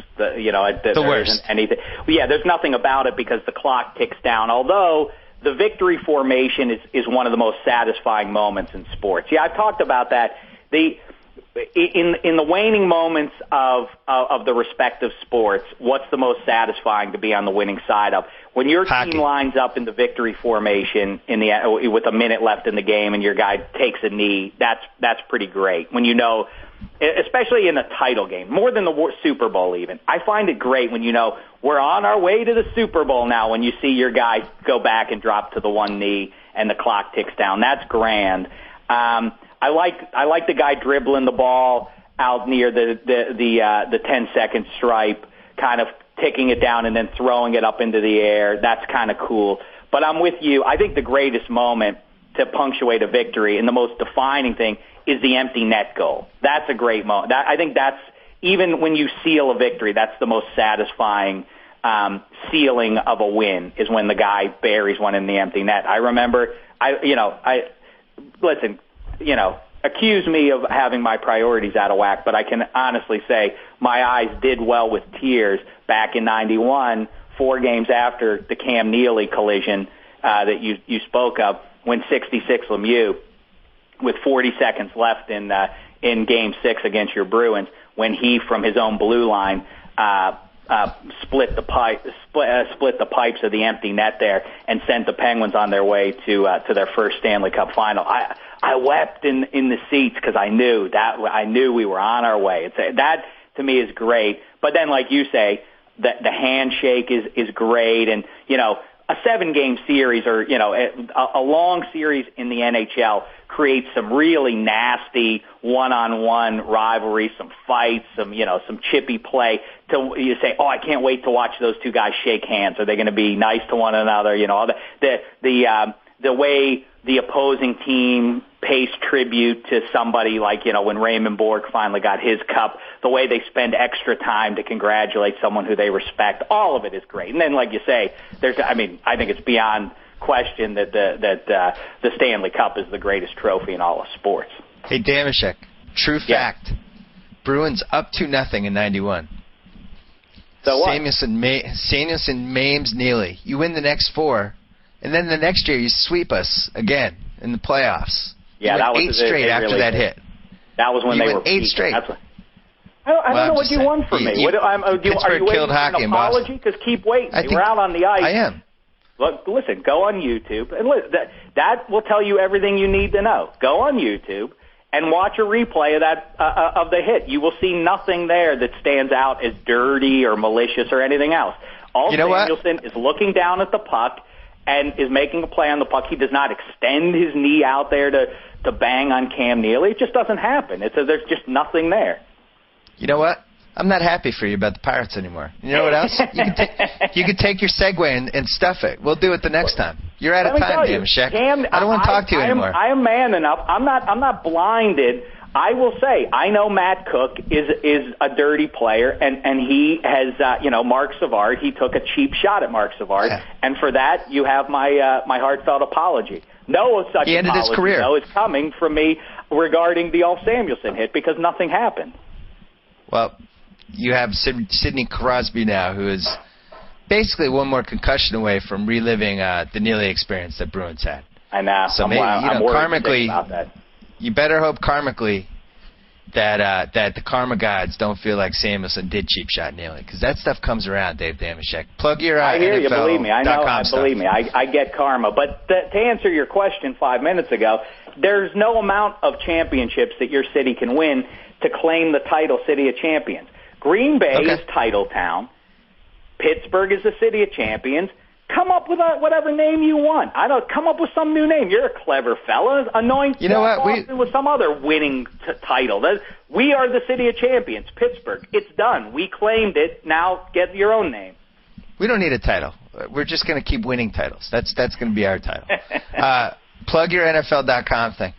F: worst. Anything. Well, yeah, there's nothing about it because the clock ticks down. Although the victory formation is one of the most satisfying moments in sports. Yeah, I've talked about that. In the waning moments of the respective sports, what's the most satisfying to be on the winning side of? When your team lines up in the victory formation with a minute left in the game and your guy takes a knee, that's pretty great. When you know, especially in a title game, more than the Super Bowl even. I find it great when you know we're on our way to the Super Bowl now when you see your guy go back and drop to the one knee and the clock ticks down. That's grand. I like the guy dribbling the ball out near the 10-second stripe, kind of ticking it down and then throwing it up into the air. That's kind of cool. But I'm with you. I think the greatest moment to punctuate a victory and the most defining thing is the empty net goal. That's a great moment. I think that's, even when you seal a victory, that's the most satisfying sealing of a win, is when the guy buries one in the empty net. I remember, accuse me of having my priorities out of whack, but I can honestly say my eyes did well with tears back in '91, 4 games after the Cam Neely collision that you spoke of, when 66 Lemieux, with 40 seconds left in Game 6 against your Bruins, when he, from his own blue line, split the pipes of the empty net there and sent the Penguins on their way to their first Stanley Cup final. I wept in the seats because I knew we were on our way. That to me is great. But then, like you say, the handshake is great, and a 7-game series or a long series in the NHL creates some really nasty one-on-one rivalry, some fights, some chippy play. You say, oh, I can't wait to watch those two guys shake hands. Are they going to be nice to one another? The way the opposing team pays tribute to somebody, like when Raymond Borg finally got his cup, the way they spend extra time to congratulate someone who they respect, all of it is great. And then, like you say, I think it's beyond question that the Stanley Cup is the greatest trophy in all of sports.
E: Hey, Dameshek, true fact. Bruins up 2-0 in '91.
F: So what?
E: Samuelson maims Neely. You win the next 4, and then the next year you sweep us again in the playoffs.
F: Yeah,
E: that was 8 straight after that hit.
F: That was when they were
E: 8 straight.
F: I don't know what you want from me. Are you waiting for an apology? Because keep waiting. We're out on the ice.
E: I am.
F: Look, listen, go on YouTube. And that will tell you everything you need to know. Go on YouTube and watch a replay of the hit. You will see nothing there that stands out as dirty or malicious or anything else. Samuelson is looking down at the puck and is making a play on the puck. He does not extend his knee out there to bang on Cam Neely. It just doesn't happen. There's just nothing there.
E: You know what? I'm not happy for you about the Pirates anymore. You know what else? You could take your segue and stuff it. We'll do it the next time. You're out of time, Dameshek. I don't want to talk to you anymore.
F: I am man enough. I'm not blinded. I will say, I know Matt Cook is a dirty player, and he has, Mark Savard. He took a cheap shot at Mark Savard, and for that, you have my heartfelt apology. No such
E: he ended
F: apology,
E: his career.
F: though, is coming from me regarding the Ulf Samuelson hit, because nothing happened.
E: Well, you have Sidney Crosby now, who is basically one more concussion away from reliving the Neely experience that Bruins had.
F: I know.
E: So maybe,
F: I'm worried
E: karmically,
F: about that.
E: You better hope karmically that the karma gods don't feel like Samuelson did cheap shot Neely, because that stuff comes around, Dave Dameshek. Plug your
F: I hear you. Believe me. I know.
E: Believe
F: me. I get karma. But to answer your question 5 minutes ago, there's no amount of championships that your city can win to claim the title City of Champions. Green Bay is Title Town. Pittsburgh is the City of Champions. Come up with whatever name you want. Come up with some new name. You're a clever fella. Anoint Boston with some other winning title. We are the City of Champions, Pittsburgh. It's done. We claimed it. Now get your own name.
E: We don't need a title. We're just going to keep winning titles. That's going to be our title. Plug your NFL.com thing.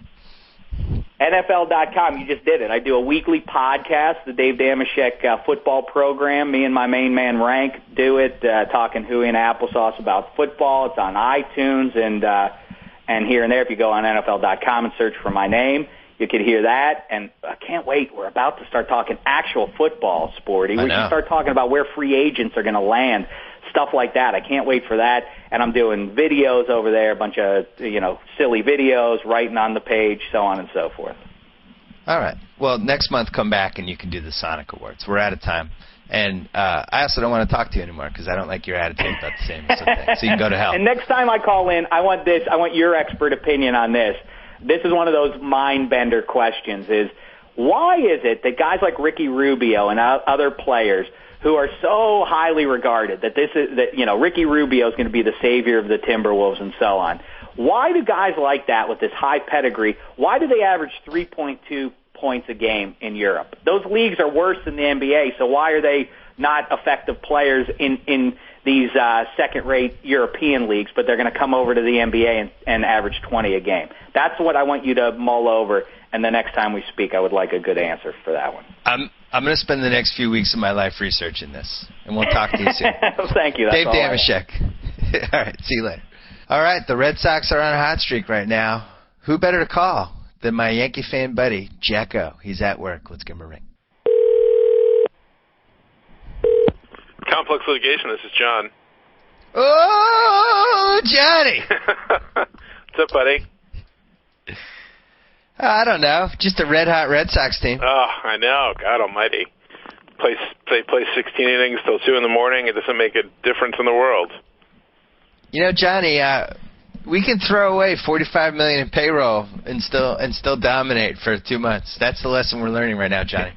F: NFL.com, you just did it. I do a weekly podcast, the Dave Dameshek football program. Me and my main man, Rank, do it, talking hooey and applesauce about football. It's on iTunes and here and there. If you go on NFL.com and search for my name, you could hear that. And I can't wait. We're about to start talking actual football, Sporty. We should start talking about where free agents are going to land. stuff like that. I can't wait for that. And I'm doing videos over there, a bunch of, silly videos, writing on the page, so on and so forth.
E: All right. Well, next month come back and you can do the Sonic Awards. We're out of time. And I also don't want to talk to you anymore because I don't like your attitude about the same thing. So you can go to hell.
F: And next time I call in, I want your expert opinion on this. This is one of those mind-bender questions, is why is it that guys like Ricky Rubio and other players who are so highly regarded, that Ricky Rubio is going to be the savior of the Timberwolves and so on, why do guys like that with this high pedigree, why do they average 3.2 points a game in Europe? Those leagues are worse than the NBA, so why are they not effective players in these second-rate European leagues, but they're going to come over to the NBA and average 20 a game? That's what I want you to mull over, and the next time we speak, I would like a good answer for that one.
E: I'm going to spend the next few weeks of my life researching this, and we'll talk to you soon.
F: Thank you. That's
E: Dave Dameshek. All right, see you later. All right, the Red Sox are on a hot streak right now. Who better to call than my Yankee fan buddy, JackO? He's at work. Let's give him a ring.
G: Complex Litigation, this is John.
E: Oh, Johnny!
G: What's up, buddy?
E: I don't know. Just a red-hot Red Sox team.
G: Oh, I know. God almighty. They play 16 innings till 2 in the morning. It doesn't make a difference in the world.
E: Johnny, we can throw away $45 million in payroll and still dominate for 2 months. That's the lesson we're learning right now, Johnny.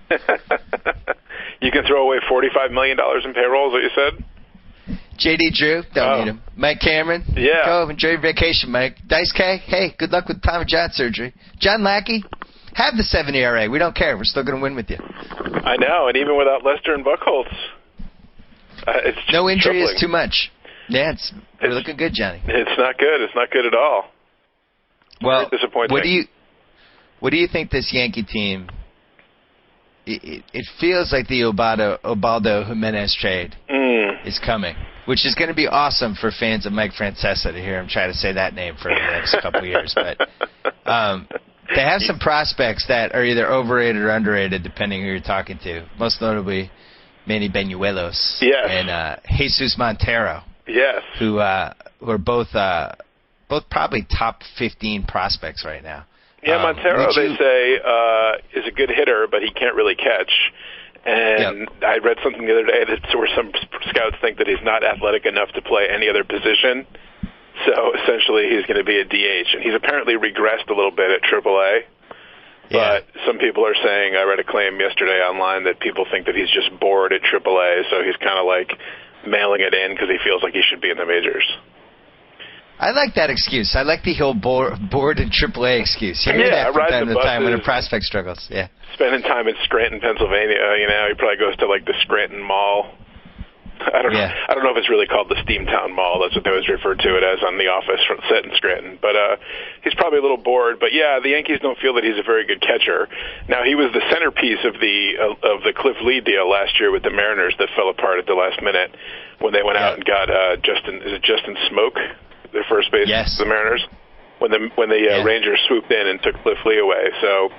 G: You can throw away $45 million in payroll, is what you said?
E: J.D. Drew, don't need him. Mike Cameron, go enjoy your vacation, Mike. Dice K, hey, good luck with Tommy John surgery. John Lackey, have the 7 ERA. We don't care. We're still going to win with you.
G: I know, and even without Lester and Buchholz, it's just
E: no injury
G: troubling.
E: is too much. Yeah, we're looking good, Johnny.
G: It's not good. It's not good at all.
E: Well,
G: very disappointing.
E: What do you think this Yankee team? It feels like the Ubaldo Jimenez trade is coming, which is going to be awesome for fans of Mike Francesa to hear him try to say that name for the next couple of years. But they have some prospects that are either overrated or underrated, depending who you're talking to. Most notably, Manny Bañuelos and Jesus Montero.
G: Yes,
E: who are both probably top 15 prospects right now.
G: Yeah, Montero, they say, is a good hitter, but he can't really catch. And I read something the other day where some scouts think that he's not athletic enough to play any other position. So essentially, he's going to be a DH, and he's apparently regressed a little bit at AAA. But some people are saying, I read a claim yesterday online that people think that he's just bored at AAA, so he's kind of like mailing it in because he feels like he should be in the majors.
E: I like that excuse. I like the whole bored in AAA excuse. You hear that from time to time when a prospect struggles. Yeah,
G: spending time in Scranton, Pennsylvania. He probably goes to like the Scranton Mall. I don't know. I don't know if it's really called the Steamtown Mall. That's what they always refer to it as on The Office, set in Scranton. But he's probably a little bored. But yeah, the Yankees don't feel that he's a very good catcher. Now he was the centerpiece of the Cliff Lee deal last year with the Mariners that fell apart at the last minute when they went out and got Justin Smoke, their first base, the Mariners, when the Rangers swooped in and took Cliff Lee away. So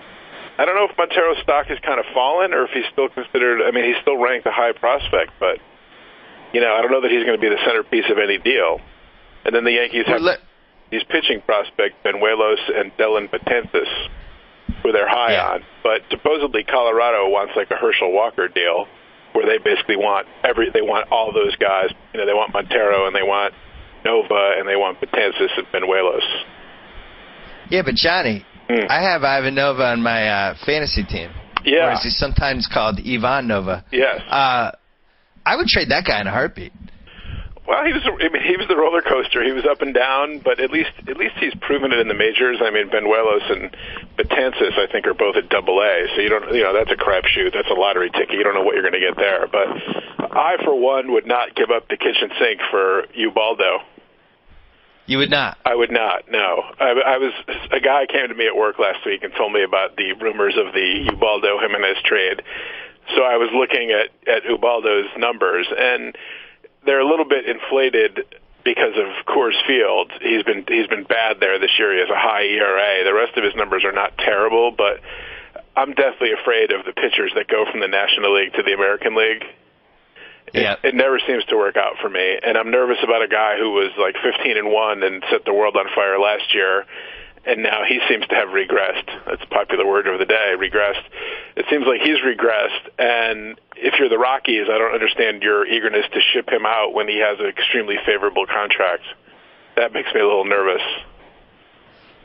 G: I don't know if Montero's stock has kind of fallen or if he's still considered. I mean, he's still ranked a high prospect, but I don't know that he's going to be the centerpiece of any deal. And then the Yankees have these pitching prospects, Benuelos and Dylan Betances, who they're high on. But supposedly Colorado wants like a Herschel Walker deal, where they basically want all those guys. They want Montero and they want Nova and they want Betances and Benuelos. Yeah, but Johnny, I have Ivan Nova on my fantasy team. Yeah. Or as he's sometimes called, Ivan Nova. Yes. I would trade that guy in a heartbeat. Well, he was the roller coaster. He was up and down, but at least he's proven it in the majors. I mean, Benuelos and Betances, I think, are both at AA. So that's a crapshoot. That's a lottery ticket. You don't know what you're going to get there. But I, for one, would not give up the kitchen sink for Ubaldo. You would not? I would not, no. A guy came to me at work last week and told me about the rumors of the Ubaldo Jimenez trade. So I was looking at Ubaldo's numbers, and they're a little bit inflated because of Coors Field. He's been bad there this year. He has a high ERA. The rest of his numbers are not terrible, but I'm deathly afraid of the pitchers that go from the National League to the American League. It never seems to work out for me, and I'm nervous about a guy who was like 15-1 and set the world on fire last year, and now he seems to have regressed. That's a popular word of the day, regressed. It seems like he's regressed, and if you're the Rockies, I don't understand your eagerness to ship him out when he has an extremely favorable contract. That makes me a little nervous.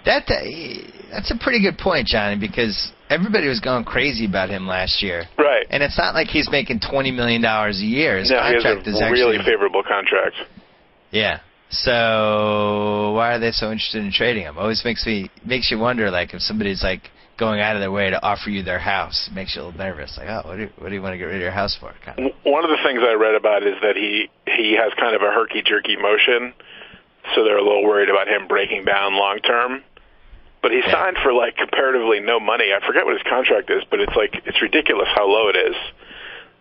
E: That's a pretty good point, Johnny, because everybody was going crazy about him last year.
G: Right.
E: And it's not like he's making $20 million a year. His
G: contract
E: is
G: a really favorable contract.
E: Yeah. So why are they so interested in trading him? Always makes you wonder, like, if somebody's like going out of their way to offer you their house, it makes you a little nervous. Like, oh, what do you want to get rid of your house for? Kind of.
G: One of the things I read about is that he has kind of a herky-jerky motion, so they're a little worried about him breaking down long term. But he signed for like comparatively no money. I forget what his contract is, but it's ridiculous how low it is.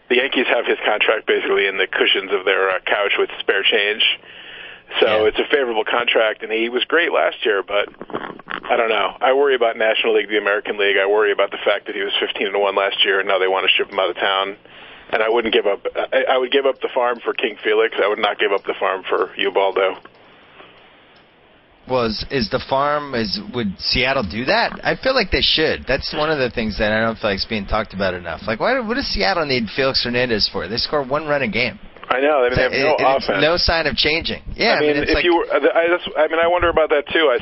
G: The Yankees have his contract basically in the cushions of their couch with spare change. So it's a favorable contract, and he was great last year, but I don't know. I worry about National League, the American League. I worry about the fact that he was 15-1 last year, and now they want to ship him out of town. And I wouldn't give up. I would give up the farm for King Felix. I would not give up the farm for Ubaldo.
E: Well, would Seattle do that? I feel like they should. That's one of the things that I don't feel like is being talked about enough. Like, what does Seattle need Felix Hernandez for? They score one run a game.
G: I know. They have no offense.
E: No sign of changing. Yeah,
G: I wonder about that too. I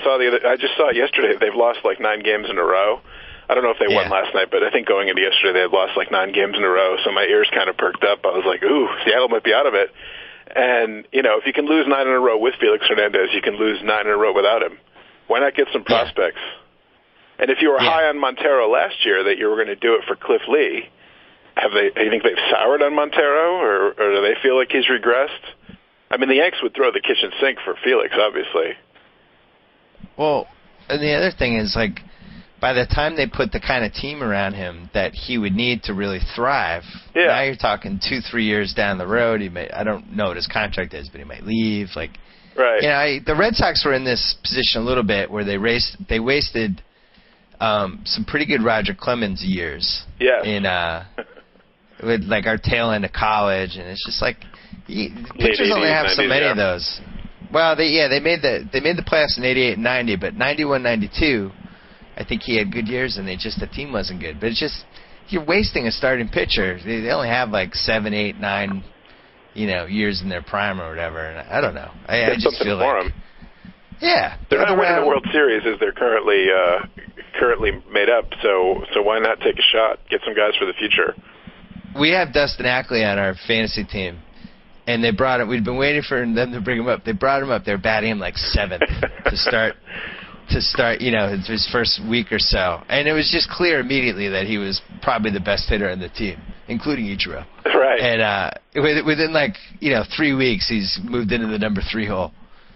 G: just saw it yesterday. They've lost like 9 games in a row. I don't know if they won last night, but I think going into yesterday they had lost like 9 games in a row. So my ears kind of perked up. I was like, ooh, Seattle might be out of it. And, if you can lose 9 in a row with Felix Hernandez, you can lose 9 in a row without him. Why not get some prospects? And if you were high on Montero last year that you were going to do it for Cliff Lee, do you think they've soured on Montero, or do they feel like he's regressed? I mean, the Yanks would throw the kitchen sink for Felix, obviously.
E: Well, and the other thing is, like, by the time they put the kind of team around him that he would need to really thrive, now you're talking 2-3 years down the road. I don't know what his contract is, but he might leave. Like,
G: right.
E: The Red Sox were in this position a little bit where they wasted some pretty good Roger Clemens years.
G: Yeah.
E: With like our tail end of college, and it's just like pitchers only have so many of those. Well, they made the playoffs in '88 and '90, but '91, '92. I think he had good years, and the team wasn't good. But it's just, you're wasting a starting pitcher. They only have like 7, 8, 9, years in their prime or whatever. And I don't know. I just feel like, them. Yeah,
G: they're not winning the World Series as they're currently made up. So why not take a shot? Get some guys for the future.
E: We have Dustin Ackley on our fantasy team, and they brought him. We'd been waiting for them to bring him up. They brought him up. They're batting him like 7th to start, his first week or so. And it was just clear immediately that he was probably the best hitter on the team, including Ichiro.
G: Right.
E: And within 3 weeks, he's moved into the number 3 hole.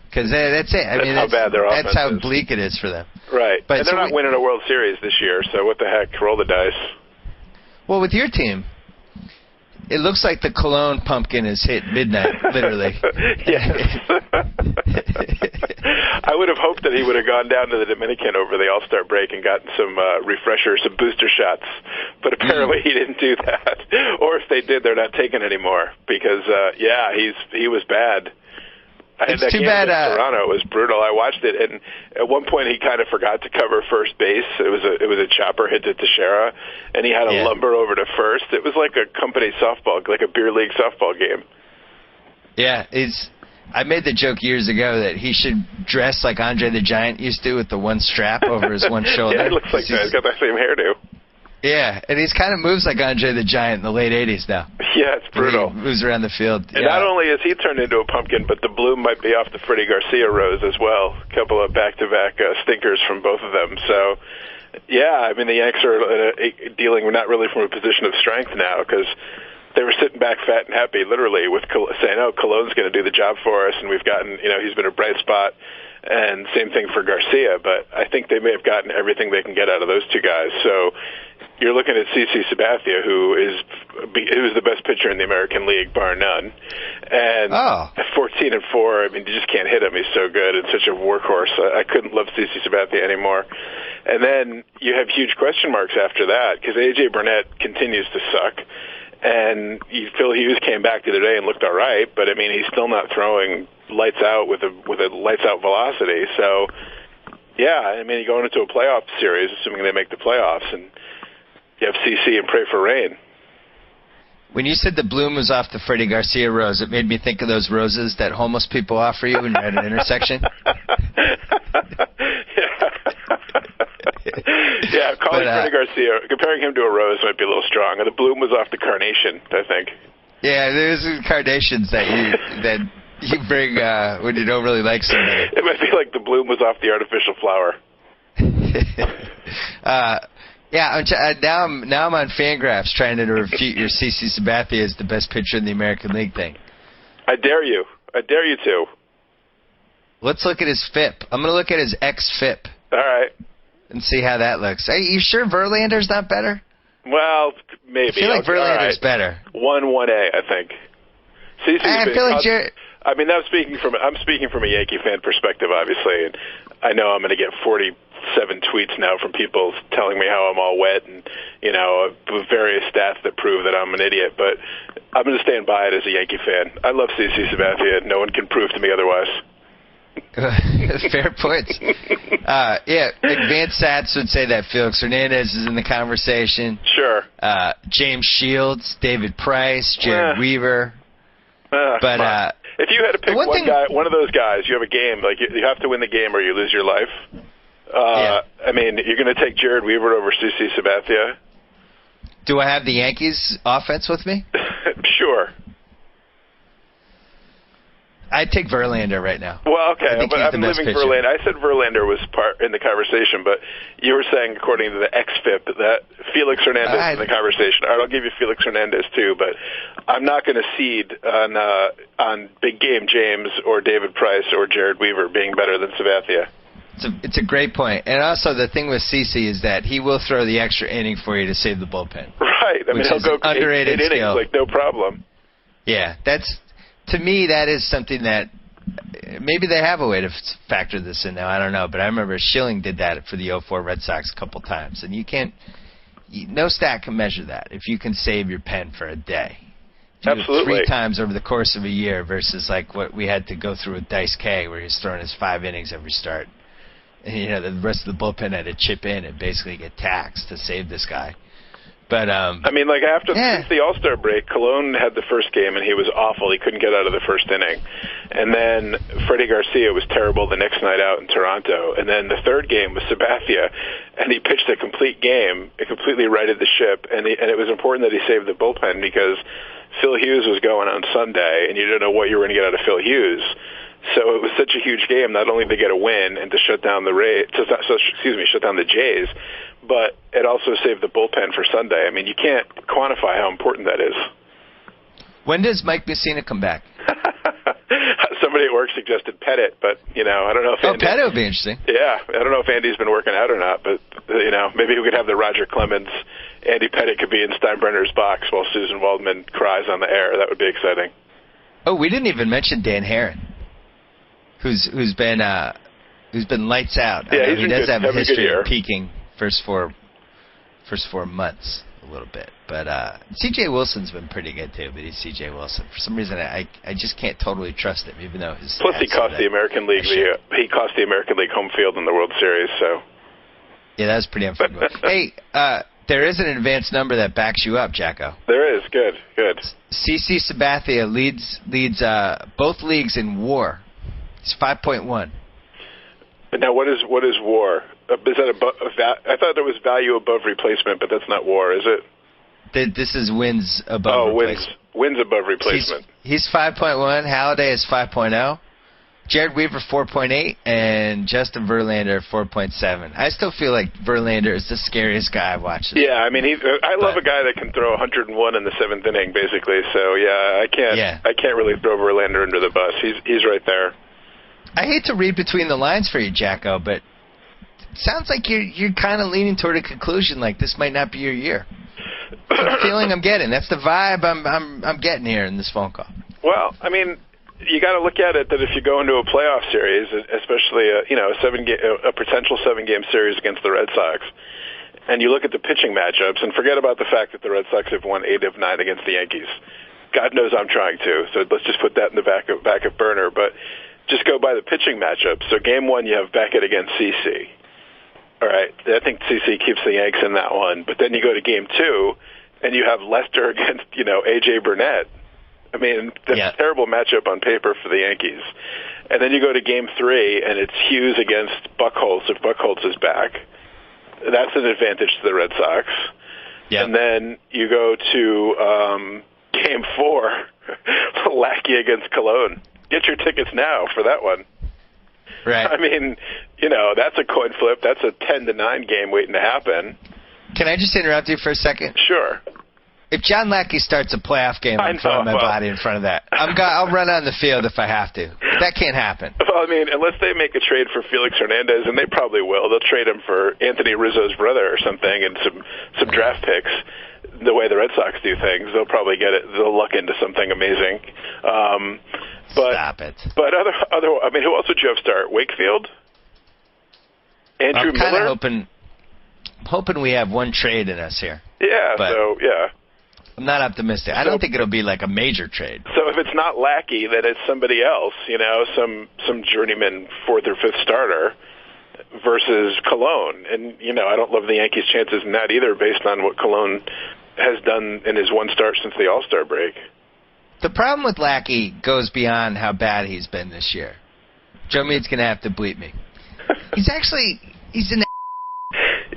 E: Because that's it.
G: That's how bad their offense is.
E: That's how bleak it is for them.
G: Right. But and they're not winning a World Series this year, so what the heck? Roll the dice.
E: Well, with your team, it looks like the Cologne pumpkin has hit midnight, literally.
G: Yes. I would have hoped that he would have gone down to the Dominican over the All-Star break and gotten some refreshers, some booster shots. But apparently he didn't do that. Or if they did, they're not taking anymore. Because, he was bad. I had that game in Toronto. It was brutal. I watched it, and at one point he kind of forgot to cover first base. It was a chopper hit to Teixeira, and he had a lumber over to first. It was like a company softball, like a beer league softball game.
E: Yeah, I made the joke years ago that he should dress like Andre the Giant used to, with the one strap over his one shoulder.
G: Yeah, it looks like that. He's got that same hairdo.
E: Yeah, and he's kind of moves like Andre the Giant in the late 80s now.
G: Yeah, it's brutal.
E: He moves around the field.
G: And not only is he turned into a pumpkin, but the bloom might be off the Freddie Garcia rose as well. A couple of back-to-back stinkers from both of them. So, the Yanks are dealing not really from a position of strength now, because they were sitting back fat and happy, literally, with saying, oh, Cologne's going to do the job for us, and we've gotten, he's been a bright spot. And same thing for Garcia, but I think they may have gotten everything they can get out of those two guys. So you're looking at CC Sabathia, who's the best pitcher in the American League, bar none. And at 14-4, you just can't hit him. He's so good and such a workhorse. I couldn't love CC Sabathia anymore. And then you have huge question marks after that, because A.J. Burnett continues to suck. And Phil Hughes came back the other day and looked all right, but, I mean, he's still not throwing lights out with a lights-out velocity. So, yeah, I mean, you're going into a playoff series, assuming they make the playoffs, and you have CC and pray for rain.
E: When you said the bloom was off the Freddie Garcia rose, it made me think of those roses that homeless people offer you when you're at an intersection.
G: Yeah, calling Freddie Garcia, comparing him to a rose might be a little strong. The bloom was off the carnation, I think.
E: Yeah, there's carnations that you bring when you don't really like somebody.
G: It might be like the bloom was off the artificial flower.
E: Yeah, now I'm on Fangraphs trying to refute your CC Sabathia as the best pitcher in the American League thing.
G: I dare you to.
E: Let's look at his FIP. I'm going to look at his ex-FIP.
G: All right.
E: And see how that looks. Are you sure Verlander's not better?
G: Well, maybe.
E: I feel like Verlander's better.
G: 1A, I think.
E: I feel like Jared...
G: I mean, I'm speaking from a Yankee fan perspective, obviously, and I know I'm going to get 47 tweets now from people telling me how I'm all wet and, various stats that prove that I'm an idiot, but I'm going to stand by it as a Yankee fan. I love CC Sabathia. No one can prove to me otherwise.
E: Fair points. Advanced stats would say that Felix Hernandez is in the conversation.
G: Sure.
E: James Shields, David Price, Jared Weaver. But
G: if you had to pick one of those guys, you have a game, like you have to win the game or you lose your life. I mean, you're going to take Jared Weaver over CC Sabathia?
E: Do I have the Yankees offense with me?
G: Sure.
E: I'd take Verlander right now.
G: Well, okay, but I'm leaving Verlander. I said Verlander was part in the conversation, but you were saying, according to the XFIP, that Felix Hernandez is in the conversation. All right, I'll give you Felix Hernandez too, but I'm not going to cede on Big Game James or David Price or Jared Weaver being better than Sabathia.
E: It's a great point. And also the thing with CC is that he will throw the extra inning for you to save the bullpen.
G: Right. I mean, he'll go
E: underrated
G: eight innings, like no problem.
E: Yeah, to me, that is something that maybe they have a way to factor this in now. I don't know. But I remember Schilling did that for the 2004 Red Sox a couple times. And no stat can measure that if you can save your pen for a day.
G: Absolutely.
E: 3 times over the course of a year versus like what we had to go through with Dice K, where he's throwing his 5 innings every start. And, the rest of the bullpen had to chip in and basically get taxed to save this guy. But I
G: mean, like since the All-Star break, Colon had the first game and he was awful. He couldn't get out of the first inning, and then Freddie Garcia was terrible the next night out in Toronto. And then the third game was Sabathia, and he pitched a complete game. It completely righted the ship, and it was important that he saved the bullpen because Phil Hughes was going on Sunday, and you didn't know what you were going to get out of Phil Hughes. So it was such a huge game, not only to get a win and to shut down shut down the Jays, but it also saved the bullpen for Sunday. I mean, you can't quantify how important that is.
E: When does Mike Messina come back?
G: Somebody at work suggested Pettit, but, I don't know if
E: Pettit would be interesting.
G: Yeah, I don't know if Andy's been working out or not, but, maybe we could have the Roger Clemens. Andy Pettit could be in Steinbrenner's box while Susan Waldman cries on the air. That would be exciting.
E: Oh, we didn't even mention Dan Herron, who's been lights out.
G: Yeah,
E: he does have a history
G: of
E: peaking first four months a little bit. But C.J. Wilson's been pretty good too. But he's C.J. Wilson. For some reason, I just can't totally trust him, even though his
G: plus he cost the American League he cost the American League home field in the World Series. So
E: yeah, that was pretty unfortunate. Hey, there is an advanced number that backs you up, JackO.
G: There is. Good.
E: CC Sabathia leads both leagues in WAR. It's 5.1.
G: Now, what is WAR? Is that I thought there was value above replacement, but that's not WAR, is it?
E: This is wins above replacement.
G: Wins above replacement.
E: He's 5.1. Halliday is 5.0. Jared Weaver 4.8, and Justin Verlander 4.7. I still feel like Verlander is the scariest guy I've watched.
G: Yeah, I mean, I love a guy that can throw 101 in the 7th inning, basically. So yeah, I can't really throw Verlander under the bus. He's right there.
E: I hate to read between the lines for you, JackO, but it sounds like you're kind of leaning toward a conclusion like this might not be your year. That's the feeling I'm getting. That's the vibe I'm getting here in this phone call.
G: Well, I mean, you got to look at it that if you go into a playoff series, especially a potential 7-game series against the Red Sox, and you look at the pitching matchups, and forget about the fact that the Red Sox have won 8 of 9 against the Yankees. God knows I'm trying to, so let's just put that in the back of burner. But just go by the pitching matchup. So game 1, you have Beckett against CC. All right, I think CC keeps the Yanks in that one. But then you go to game 2, and you have Lester against, A.J. Burnett. I mean, that's a terrible matchup on paper for the Yankees. And then you go to game 3, and it's Hughes against Buchholz if Buchholz is back. That's an advantage to the Red Sox. Yep. And then you go to game 4, Lackey against Cologne. Get your tickets now for that one.
E: Right.
G: I mean, that's a coin flip. That's a 10-9 game waiting to happen.
E: Can I just interrupt you for a second?
G: Sure.
E: If John Lackey starts a playoff game, I'm throwing my body in front of that. I'll run on the field if I have to. But that can't happen.
G: Well, I mean, unless they make a trade for Felix Hernandez, and they probably will. They'll trade him for Anthony Rizzo's brother or something and some draft picks. The way the Red Sox do things, they'll probably get it. They'll luck into something amazing.
E: Stop it.
G: But other, I mean, who else would you have start? Wakefield? Andrew Miller?
E: I'm hoping we have one trade in us here.
G: Yeah,
E: I'm not optimistic. I don't think it'll be like a major trade.
G: So if it's not Lackey, then it's somebody else, some journeyman 4th or 5th starter versus Cologne. And, I don't love the Yankees' chances in that either based on what Cologne has done in his one start since the All-Star break.
E: The problem with Lackey goes beyond how bad he's been this year. Joe Meade's going to have to bleep me. He's an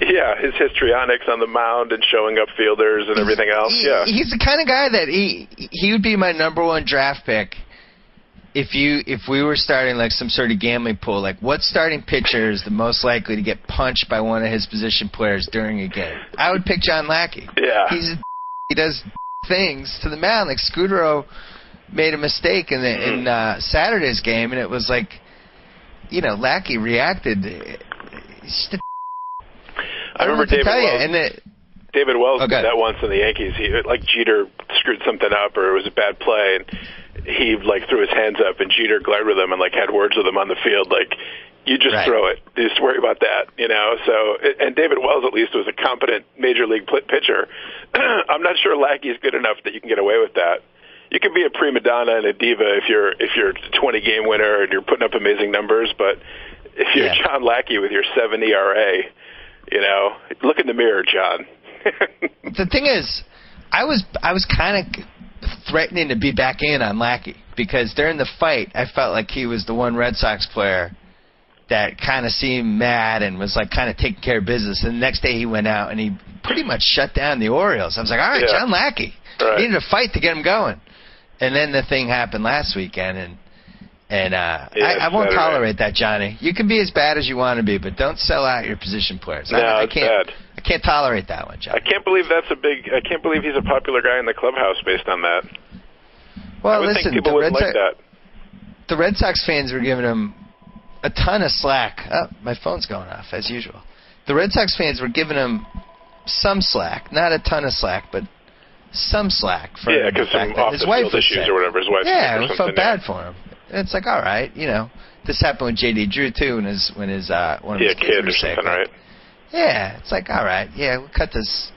G: Yeah, his histrionics on the mound and showing up fielders and everything else.
E: He's the kind of guy that he would be my number 1 draft pick if we were starting like some sort of gambling pool. Like, what starting pitcher is the most likely to get punched by one of his position players during a game? I would pick John Lackey.
G: Yeah,
E: he does things to the mound. Like Scudero made a mistake in Saturday's game, and it was like, Lackey reacted. He's just
G: I remember David Wells did that once in the Yankees. He Jeter screwed something up or it was a bad play, and he threw his hands up, and Jeter glared with him and had words with him on the field you just throw it. You just worry about that, So, and David Wells at least was a competent major league pitcher. I'm not sure Lackey's good enough that you can get away with that. You can be a prima donna and a diva if you're a 20 game winner and you're putting up amazing numbers, but if you're John Lackey with your 7 ERA. Look in the mirror, John.
E: The thing is, I was kind of threatening to be back in on Lackey because during the fight, I felt like he was the one Red Sox player that kind of seemed mad and was kind of taking care of business. And the next day he went out and he pretty much shut down the Orioles. I was like, all right, John Lackey. Right. Needed a fight to get him going. And then the thing happened last weekend, and I won't tolerate that, Johnny. You can be as bad as you want to be, but don't sell out your position players. I can't tolerate that one, Johnny.
G: I can't believe he's a popular guy in the clubhouse based on that.
E: Well,
G: I would think people wouldn't like that.
E: The Red Sox fans were giving him a ton of slack. Oh, my phone's going off, as usual. The Red Sox fans were giving him some slack, not a ton of slack, but some slack for the fact that his wife was sick.
G: Or whatever. His wife
E: we felt bad for him. And it's all right, This happened with J.D. Drew too, when his one of his kids were sick.
G: Right?
E: Yeah, it's all right. Yeah, we'll cut this.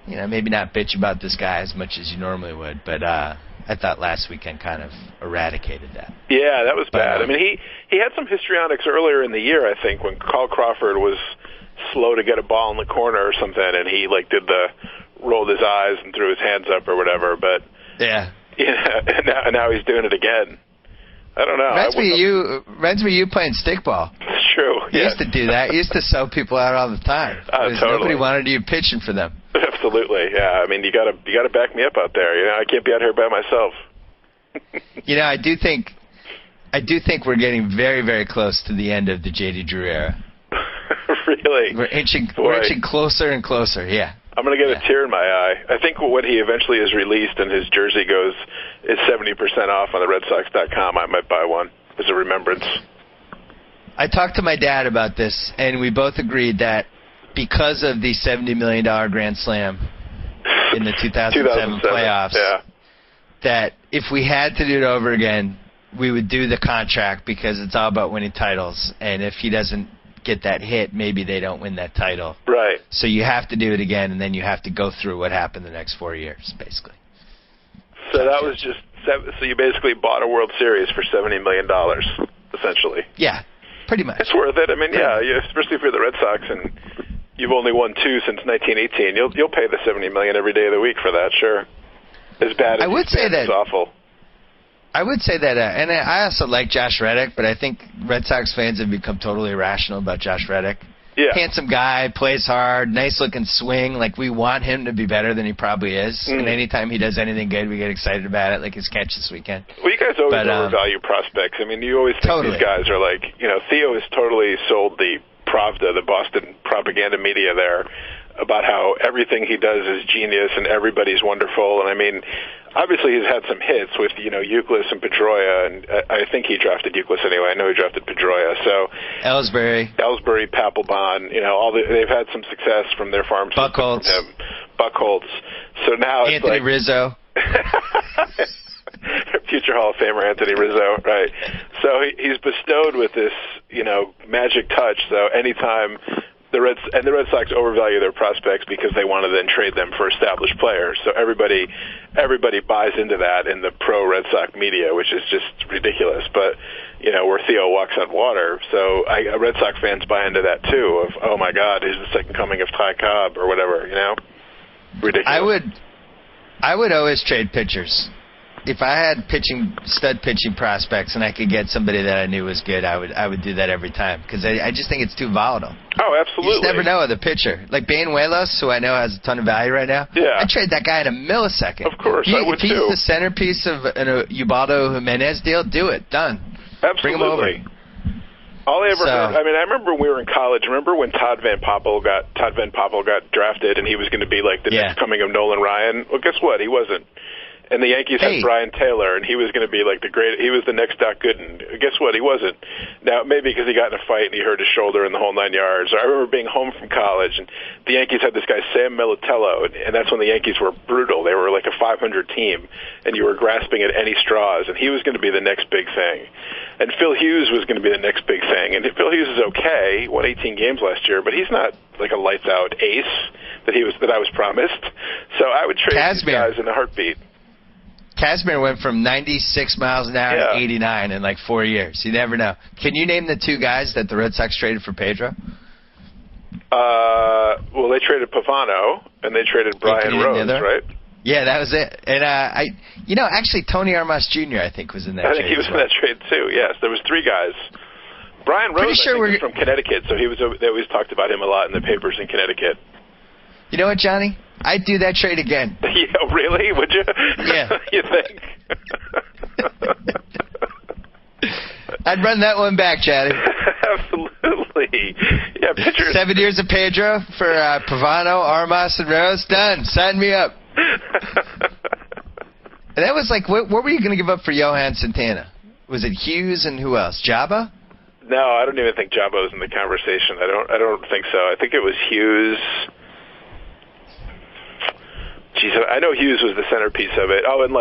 E: Maybe not bitch about this guy as much as you normally would, but I thought last weekend kind of eradicated that.
G: Yeah, that was bad. I mean, he had some histrionics earlier in the year, I think, when Carl Crawford was slow to get a ball in the corner or something, and he rolled his eyes and threw his hands up or whatever. But and now he's doing it again. I don't know. Reminds me of you playing stickball. It's true.
E: You used to do that. You used to sell people out all the time.
G: Totally.
E: Nobody wanted you pitching for them.
G: Absolutely. Yeah. I mean, you gotta back me up out there. I can't be out here by myself.
E: I do think we're getting very, very close to the end of the J.D. Drew era.
G: Really?
E: We're inching closer and closer. Yeah.
G: I'm going to get a tear in my eye. I think when he eventually is released and his jersey is 70% off on the RedSox.com, I might buy one as a remembrance.
E: I talked to my dad about this, and we both agreed that because of the $70 million Grand Slam in the 2007 playoffs, that if we had to do it over again, we would do the contract because it's all about winning titles. And if he doesn't get that hit, maybe they don't win that title.
G: Right.
E: So you have to do it again, and then you have to go through what happened the next 4 years, basically.
G: So that was just so you basically bought a World Series for $70 million, essentially.
E: Yeah, pretty much.
G: It's worth it. I mean, especially if you're the Red Sox and you've only won 2 since 1918. You'll pay the $70 million every day of the week for that, sure. As bad as
E: I would say that
G: it's awful.
E: I would say that, and I also like Josh Reddick, but I think Red Sox fans have become totally irrational about Josh Reddick.
G: Yeah.
E: Handsome guy, plays hard, nice-looking swing. Like, we want him to be better than he probably is. And anytime he does anything good, we get excited about it, like his catch this weekend.
G: Well, you guys always overvalue prospects. I mean, you always think these guys are like, Theo has totally sold the Pravda, the Boston propaganda media there, about how everything he does is genius and everybody's wonderful. And, I mean, obviously he's had some hits with, Euclid and Pedroia, and I think he drafted Euclid anyway. I know he drafted Pedroia. So
E: Ellsbury,
G: Papelbon, they've had some success from their farm system. Buchholz. So now it's
E: Anthony Rizzo.
G: Future Hall of Famer Anthony Rizzo, right. So he's bestowed with this, magic touch. So anytime the Red Sox overvalue their prospects because they want to then trade them for established players. So everybody buys into that in the pro Red Sox media, which is just ridiculous. But where Theo walks on water, so Red Sox fans buy into that too. Of oh my God, he's the second coming of Ty Cobb or whatever. Ridiculous.
E: I would always trade pitchers. If I had stud pitching prospects and I could get somebody that I knew was good, I would do that every time because I just think it's too volatile.
G: Oh, absolutely.
E: You just never know with a pitcher. Like Banuelos, who I know has a ton of value right now.
G: Yeah.
E: I'd trade that guy in a millisecond.
G: Of course, I would
E: too. If he's
G: too.
E: the centerpiece of a Ubaldo Jimenez deal, do it. Done.
G: Absolutely.
E: Bring him over.
G: All I ever heard, I remember when we were in college. Remember when Todd Van Poppel got drafted and he was going to be like the next coming of Nolan Ryan? Well, guess what? He wasn't. And the Yankees had Brian Taylor, and he was going to be like he was the next Doc Gooden. Guess what? He wasn't. Now, maybe because he got in a fight and he hurt his shoulder in the whole 9 yards. I remember being home from college, and the Yankees had this guy, Sam Militello, and that's when the Yankees were brutal. They were like a 500 team, and you were grasping at any straws, and he was going to be the next big thing. And Phil Hughes was going to be the next big thing. And Phil Hughes is okay, won 18 games last year, but he's not like a lights-out ace that I was promised. So I would trade these guys in a heartbeat.
E: Kazmir went from 96 miles an hour to 89 in like 4 years. You never know. Can you name the 2 guys that the Red Sox traded for Pedro?
G: Well, they traded Pavano, and they traded Brian Rose, right?
E: Yeah, that was it. And actually, Tony Armas Jr. I think was in that trade.
G: I think he was in that trade too. Yes, there was 3 guys. Brian Rose, was from Connecticut, so they always talked about him a lot in the papers in Connecticut.
E: You know what, Johnny? I'd do that trade again.
G: Yeah, really? Would you?
E: Yeah.
G: You think?
E: I'd run that one back, Johnny.
G: Absolutely. Yeah, pitchers.
E: 7 years of Pedro for Pavano, Armas, and Rose. Done. Sign me up. And that was like, what were you going to give up for Johan Santana? Was it Hughes and who else? Jabba?
G: No, I don't even think Jabba was in the conversation. I don't think so. I think it was Hughes. Jeez, I know Hughes was the centerpiece of it. Oh, and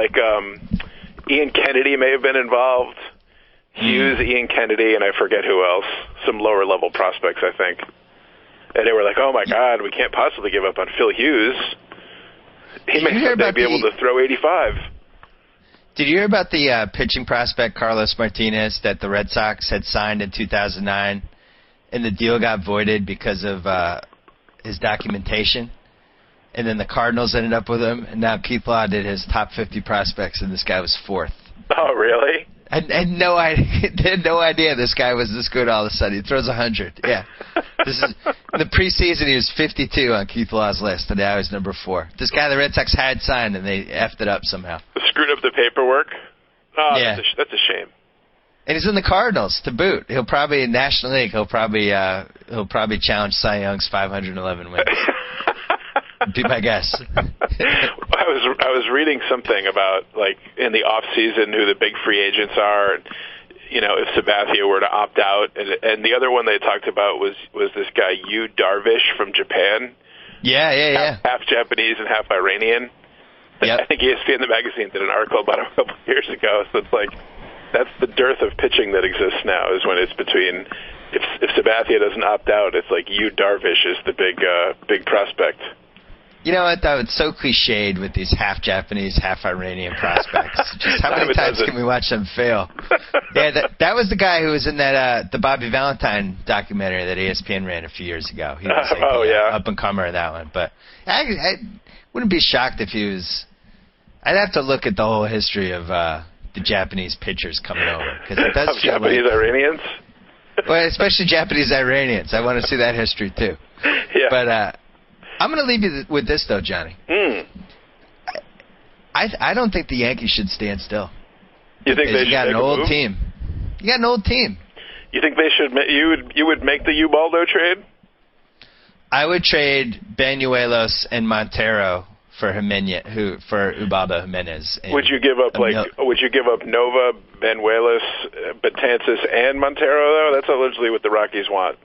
G: Ian Kennedy may have been involved. Hughes, Ian Kennedy, and I forget who else. Some lower-level prospects, I think. And they were like, oh, my God, we can't possibly give up on Phil Hughes. He may someday be able to throw 85.
E: Did you hear about the pitching prospect Carlos Martinez that the Red Sox had signed in 2009, and the deal got voided because of his documentation? And then the Cardinals ended up with him, and now Keith Law did his top 50 prospects, and this guy was 4th.
G: Oh, really?
E: I had no idea this guy was this good all of a sudden. He throws 100. Yeah. This is in the preseason, he was 52 on Keith Law's list, and now he's number 4. This guy the Red Sox had signed, and they effed it up somehow.
G: Screwed up the paperwork? Oh,
E: yeah.
G: That's a shame.
E: And he's in the Cardinals to boot. He'll probably in National League. He'll probably challenge Cy Young's 511 wins. Be my guess.
G: I was reading something about in the off season who the big free agents are, and, if Sabathia were to opt out, and the other one they talked about was this guy Yu Darvish from Japan.
E: Yeah.
G: Half Japanese and half Iranian.
E: Yep.
G: I think ESPN the magazine did an article about him a couple of years ago. So it's that's the dearth of pitching that exists now, is when it's between if Sabathia doesn't opt out, it's like Yu Darvish is the big prospect.
E: You know what, though? It's so cliched with these half Japanese, half Iranian prospects. Just how many times can we watch them fail? Yeah, that was the guy who was in that the Bobby Valentine documentary that ESPN ran a few years ago. He was like up-and-comer in that one. But I wouldn't be shocked if he was... I'd have to look at the whole history of the Japanese pitchers coming over. Because it does feel
G: Japanese
E: like...
G: Iranians?
E: Well, especially Japanese Iranians. I want to see that history, too.
G: Yeah.
E: But... I'm going to leave you with this, though, Johnny. I don't think the Yankees should stand still.
G: You think they should
E: got
G: make
E: an
G: a
E: old
G: move?
E: team. You got an old team.
G: You think they should? You would make the Ubaldo trade?
E: I would trade Banuelos and Montero for Ubaldo Jimenez.
G: Would you give up Would you give up Nova, Banuelos, Betances, and Montero? Though that's allegedly what the Rockies want.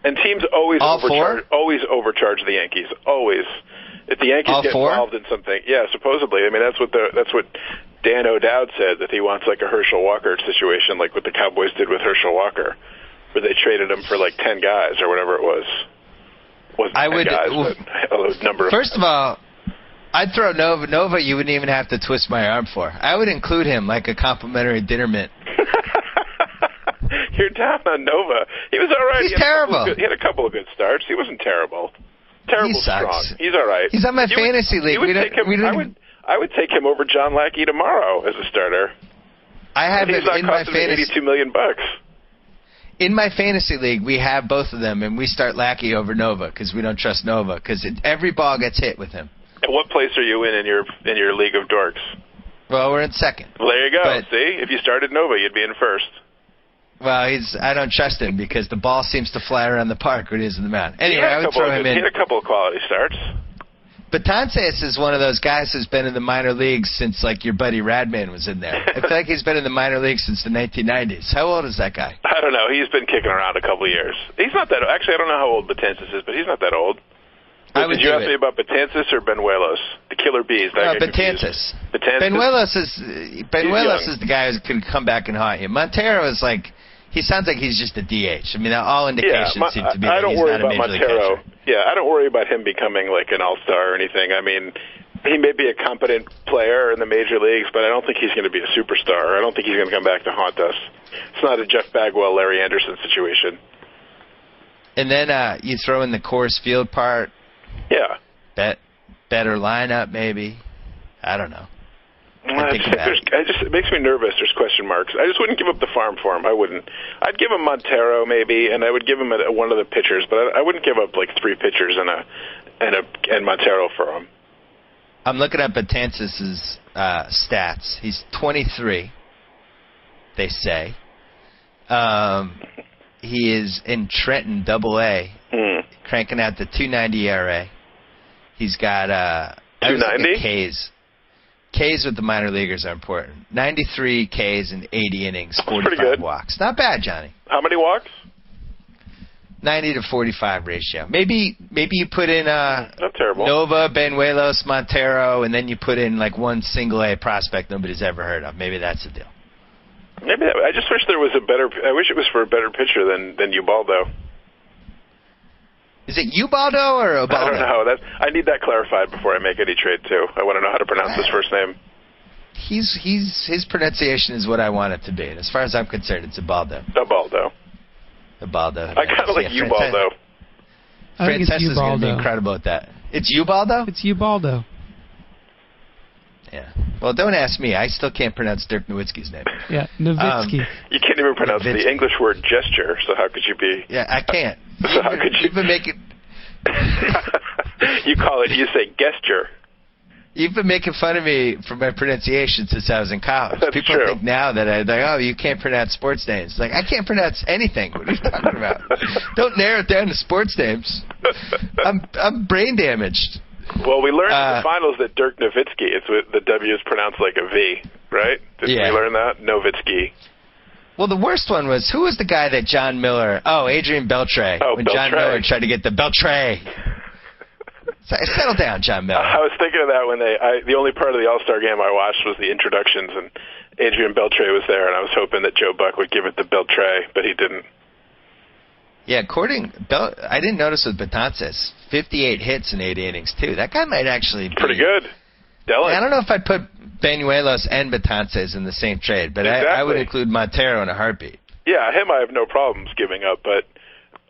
G: And teams always overcharge the Yankees. Always, if the Yankees get involved in something, supposedly. I mean, that's what Dan O'Dowd said, that he wants like a Herschel Walker situation, like what the Cowboys did with Herschel Walker, where they traded him for like 10 guys or whatever it was. Wasn't 10 guys, but a number of.
E: First of all, I'd throw Nova. Nova, you wouldn't even have to twist my arm for. I would include him like a complimentary dinner mint.
G: You're down on Nova. He was all right.
E: He's terrible.
G: He had a couple of good starts. He wasn't terrible. Terrible strong. He's all right.
E: He's on my fantasy league.
G: I would take him over John Lackey tomorrow as a starter.
E: I have
G: him in my fantasy. $82 million.
E: In my fantasy league, we have both of them, and we start Lackey over Nova because we don't trust Nova because every ball gets hit with him.
G: And what place are you in your league of dorks?
E: Well, we're in second.
G: Well, there you go. See, if you started Nova, you'd be in first.
E: Well, I don't trust him because the ball seems to fly around the park when he's in the mound. Anyway, I would throw him in.
G: He had a couple of quality starts.
E: Betances is one of those guys who's been in the minor leagues since, like, your buddy Radman was in there. I feel like he's been in the minor leagues since the 1990s. How old is that guy?
G: I don't know. He's been kicking around a couple of years. He's not that old. Actually, I don't know how old Betances is, but he's not that old. Did you ask me about Betances or Benuelos? The killer bees.
E: Betances. Benuelos is the guy who can come back and haunt you. Montero is like... He sounds like he's just a DH. I mean, all indications seem to be that he's not a major league catcher.
G: Yeah, I don't worry about him becoming like an all-star or anything. I mean, he may be a competent player in the major leagues, but I don't think he's going to be a superstar. I don't think he's going to come back to haunt us. It's not a Jeff Bagwell, Larry Anderson situation.
E: And then you throw in the Coors Field part.
G: Yeah.
E: Better lineup, maybe. I don't know.
G: It makes me nervous. There's question marks. I just wouldn't give up the farm for him. I wouldn't. I'd give him Montero maybe, and I would give him one of the pitchers, but I wouldn't give up like three pitchers and Montero for him.
E: I'm looking at Betances' stats. He's 23. They say he is in Trenton Double-A, cranking out the 2.90 ERA. He's got
G: 2.90
E: Ks. Ks with the minor leaguers are important. 93 Ks in 80 innings, 45 walks. Not bad, Johnny.
G: How many walks?
E: 90 to 45 ratio. Maybe you put in
G: not terrible.
E: Nova, Banuelos, Montero, and then you put in like one single A prospect nobody's ever heard of. Maybe that's the deal.
G: I just wish there was a better. I wish it was for a better pitcher than Ubaldo. Is it
E: Ubaldo or Ubaldo?
G: I don't know. I need that clarified before I make any trade too. I want to know how to pronounce his first name.
E: His pronunciation is what I want it to be. And as far as I'm concerned, it's Ubaldo. Ubaldo.
G: I kind of like Ubaldo.
E: Francesca's is going to be incredible at that. It's Ubaldo?
H: It's Ubaldo.
E: Yeah. Well, don't ask me. I still can't pronounce Dirk Nowitzki's name.
H: Yeah, Nowitzki.
G: You can't even pronounce the English word gesture, so how could you be...
E: Yeah, I can't.
G: So how could you...
E: You've been making...
G: You say gesture.
E: You've been making fun of me for my pronunciation since I was in college.
G: That's
E: People
G: true.
E: think now that you can't pronounce sports names. Like, I can't pronounce anything. What are you talking about? Don't narrow it down to sports names. I'm brain damaged.
G: Well, we learned in the finals that Dirk Nowitzki, the W is pronounced like a V, right? Did we learn that? Nowitzki.
E: Well, the worst one was, who was the guy that John Miller... Adrian Beltre. When
G: Beltre.
E: John Miller tried to get the Beltre. Settle down, John Miller.
G: I was thinking of that when the only part of the All-Star game I watched was the introductions, and Adrian Beltre was there, and I was hoping that Joe Buck would give it to Beltre, but he didn't.
E: Yeah, I didn't notice with Betances, 58 hits in 80 innings, too. That guy might actually be...
G: Pretty good. Dylan.
E: I don't know if I'd put Banuelos and Betances in the same trade, but exactly. I would include Montero in a heartbeat.
G: Yeah, him I have no problems giving up, but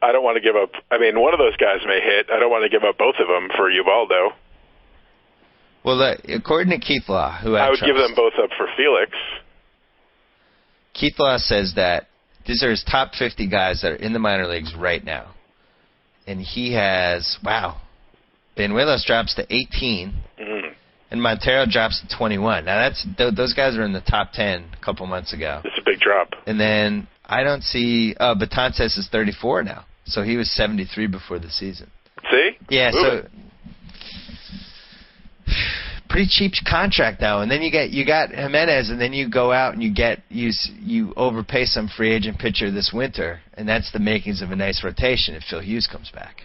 G: I don't want to give up... I mean, one of those guys may hit. I don't want to give up both of them for Ubaldo.
E: Well, according to Keith Law, who
G: I would give them both up for Felix.
E: Keith Law says that these are his top 50 guys that are in the minor leagues right now. And he has, Banuelos drops to 18, and Montero drops to 21. Now, those guys are in the top 10 a couple months ago.
G: It's a big drop.
E: And then I don't see, Betances is 34 now. So he was 73 before the season.
G: See?
E: Yeah, so pretty cheap contract though, and then you got Jimenez, and then you go out and you overpay some free agent pitcher this winter, and that's the makings of a nice rotation if Phil Hughes comes back.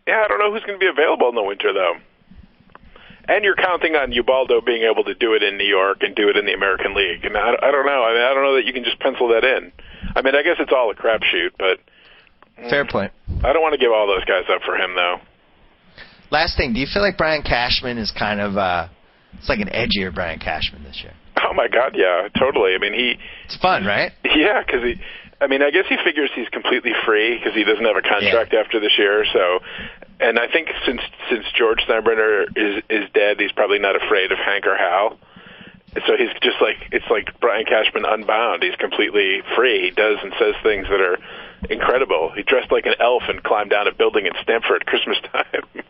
G: Yeah, I don't know who's going to be available in the winter though, and you're counting on Ubaldo being able to do it in New York and do it in the American League, and I don't know. I mean, I don't know that you can just pencil that in. I mean, I guess it's all a crapshoot, but
E: fair point.
G: I don't want to give all those guys up for him though.
E: Last thing, do you feel like Brian Cashman is kind of, it's like an edgier Brian Cashman this year?
G: Oh, my God, yeah, totally. I mean,
E: it's fun, right?
G: Yeah, because I guess he figures he's completely free because he doesn't have a contract after this year. So, and I think since George Steinbrenner is dead, he's probably not afraid of Hank or Hal. So he's just like, it's like Brian Cashman unbound. He's completely free. He does and says things that are incredible. He dressed like an elf and climbed down a building in Stamford at Christmas time.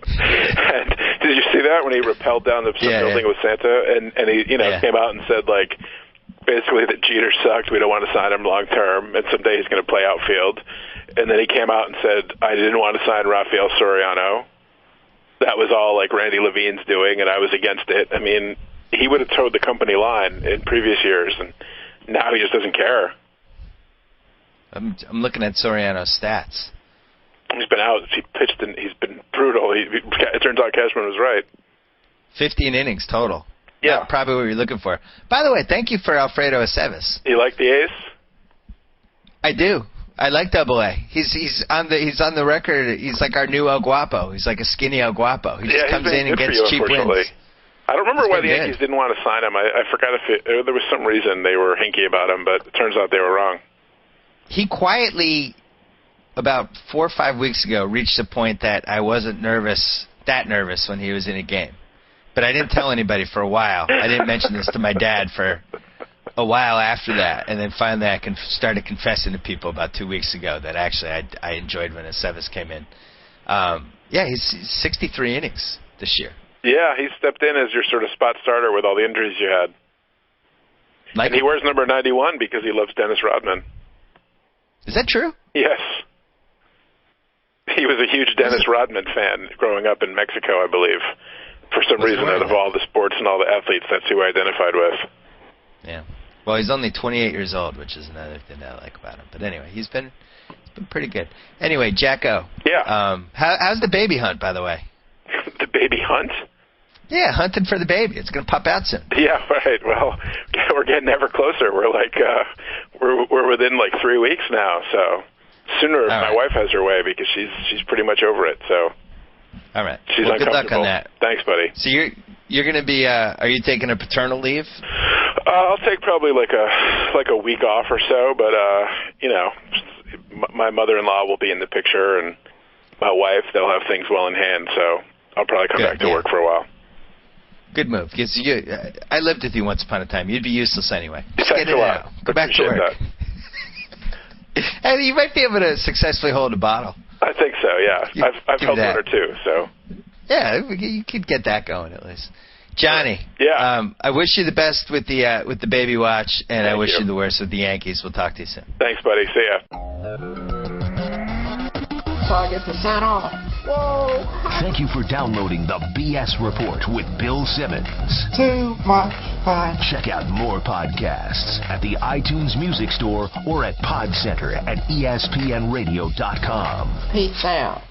G: And did you see that when he rappelled down the building with Santa and he came out and said like basically that Jeter sucked, we don't want to sign him long term, and someday he's going to play outfield. And then he came out and said I didn't want to sign Rafael Soriano. That was all like Randy Levine's doing, and I was against it. I mean, he would have towed the company line in previous years, and now he just doesn't care.
E: I'm looking at Soriano's stats.
G: He's been out. He pitched, and he's been brutal. It turns out Cashman was right. 15
E: innings total.
G: Yeah.
E: Not probably what you're looking for. By the way, thank you for Alfredo Aceves.
G: You like the ace?
E: I do. I like Double A. He's on the record. He's like our new El Guapo. He's like a skinny El Guapo. He just comes in and gets cheap wins.
G: I don't remember why the Yankees didn't want to sign him. I forgot if there was some reason they were hinky about him, but it turns out they were wrong.
E: He quietly, about 4 or 5 weeks ago, reached a point that I wasn't that nervous when he was in a game. But I didn't tell anybody for a while. I didn't mention this to my dad for a while after that. And then finally I started confessing to people about 2 weeks ago that actually I enjoyed when Aceves came in. He's 63 innings this year.
G: Yeah, he stepped in as your sort of spot starter with all the injuries you had. And he wears number 91 because he loves Dennis Rodman.
E: Is that true?
G: Yes. He was a huge Dennis Rodman fan growing up in Mexico, I believe. For some reason, out of all the sports and all the athletes, that's who I identified with.
E: Yeah. Well, he's only 28 years old, which is another thing I like about him. But anyway, he's been pretty good. Anyway, JackO.
G: Yeah.
E: How's the baby hunt, by the way?
G: The baby hunt?
E: Yeah, hunting for the baby. It's going to pop out soon.
G: Yeah, right. Well, we're getting ever closer. We're like, we're within like 3 weeks now. So sooner if my wife has her way because she's pretty much over it. So.
E: All right.
G: She's
E: good luck on that.
G: Thanks, buddy.
E: So you're going to be? Are you taking a paternal leave?
G: I'll take probably like a week off or so. But my mother-in-law will be in the picture, and my wife. They'll have things well in hand. So I'll probably come back to work for a while.
E: Good move. Because I lived with you once upon a time. You'd be useless anyway. Just
G: Thanks
E: get it out. Go back to work. And you might be able to successfully hold a bottle.
G: I think so, yeah. I've held one or two, so.
E: Yeah, you could get that going at least. Johnny.
G: Yeah.
E: I wish you the best with the baby watch, and I wish you the worst with the Yankees. We'll talk to you soon.
G: Thanks, buddy. See ya.
D: So I get to sign off. Whoa.
A: Thank you for downloading the BS Report with Bill Simmons.
D: Too much fun.
A: Check out more podcasts at the iTunes Music Store or at Pod Center at ESPNradio.com.
D: Peace out.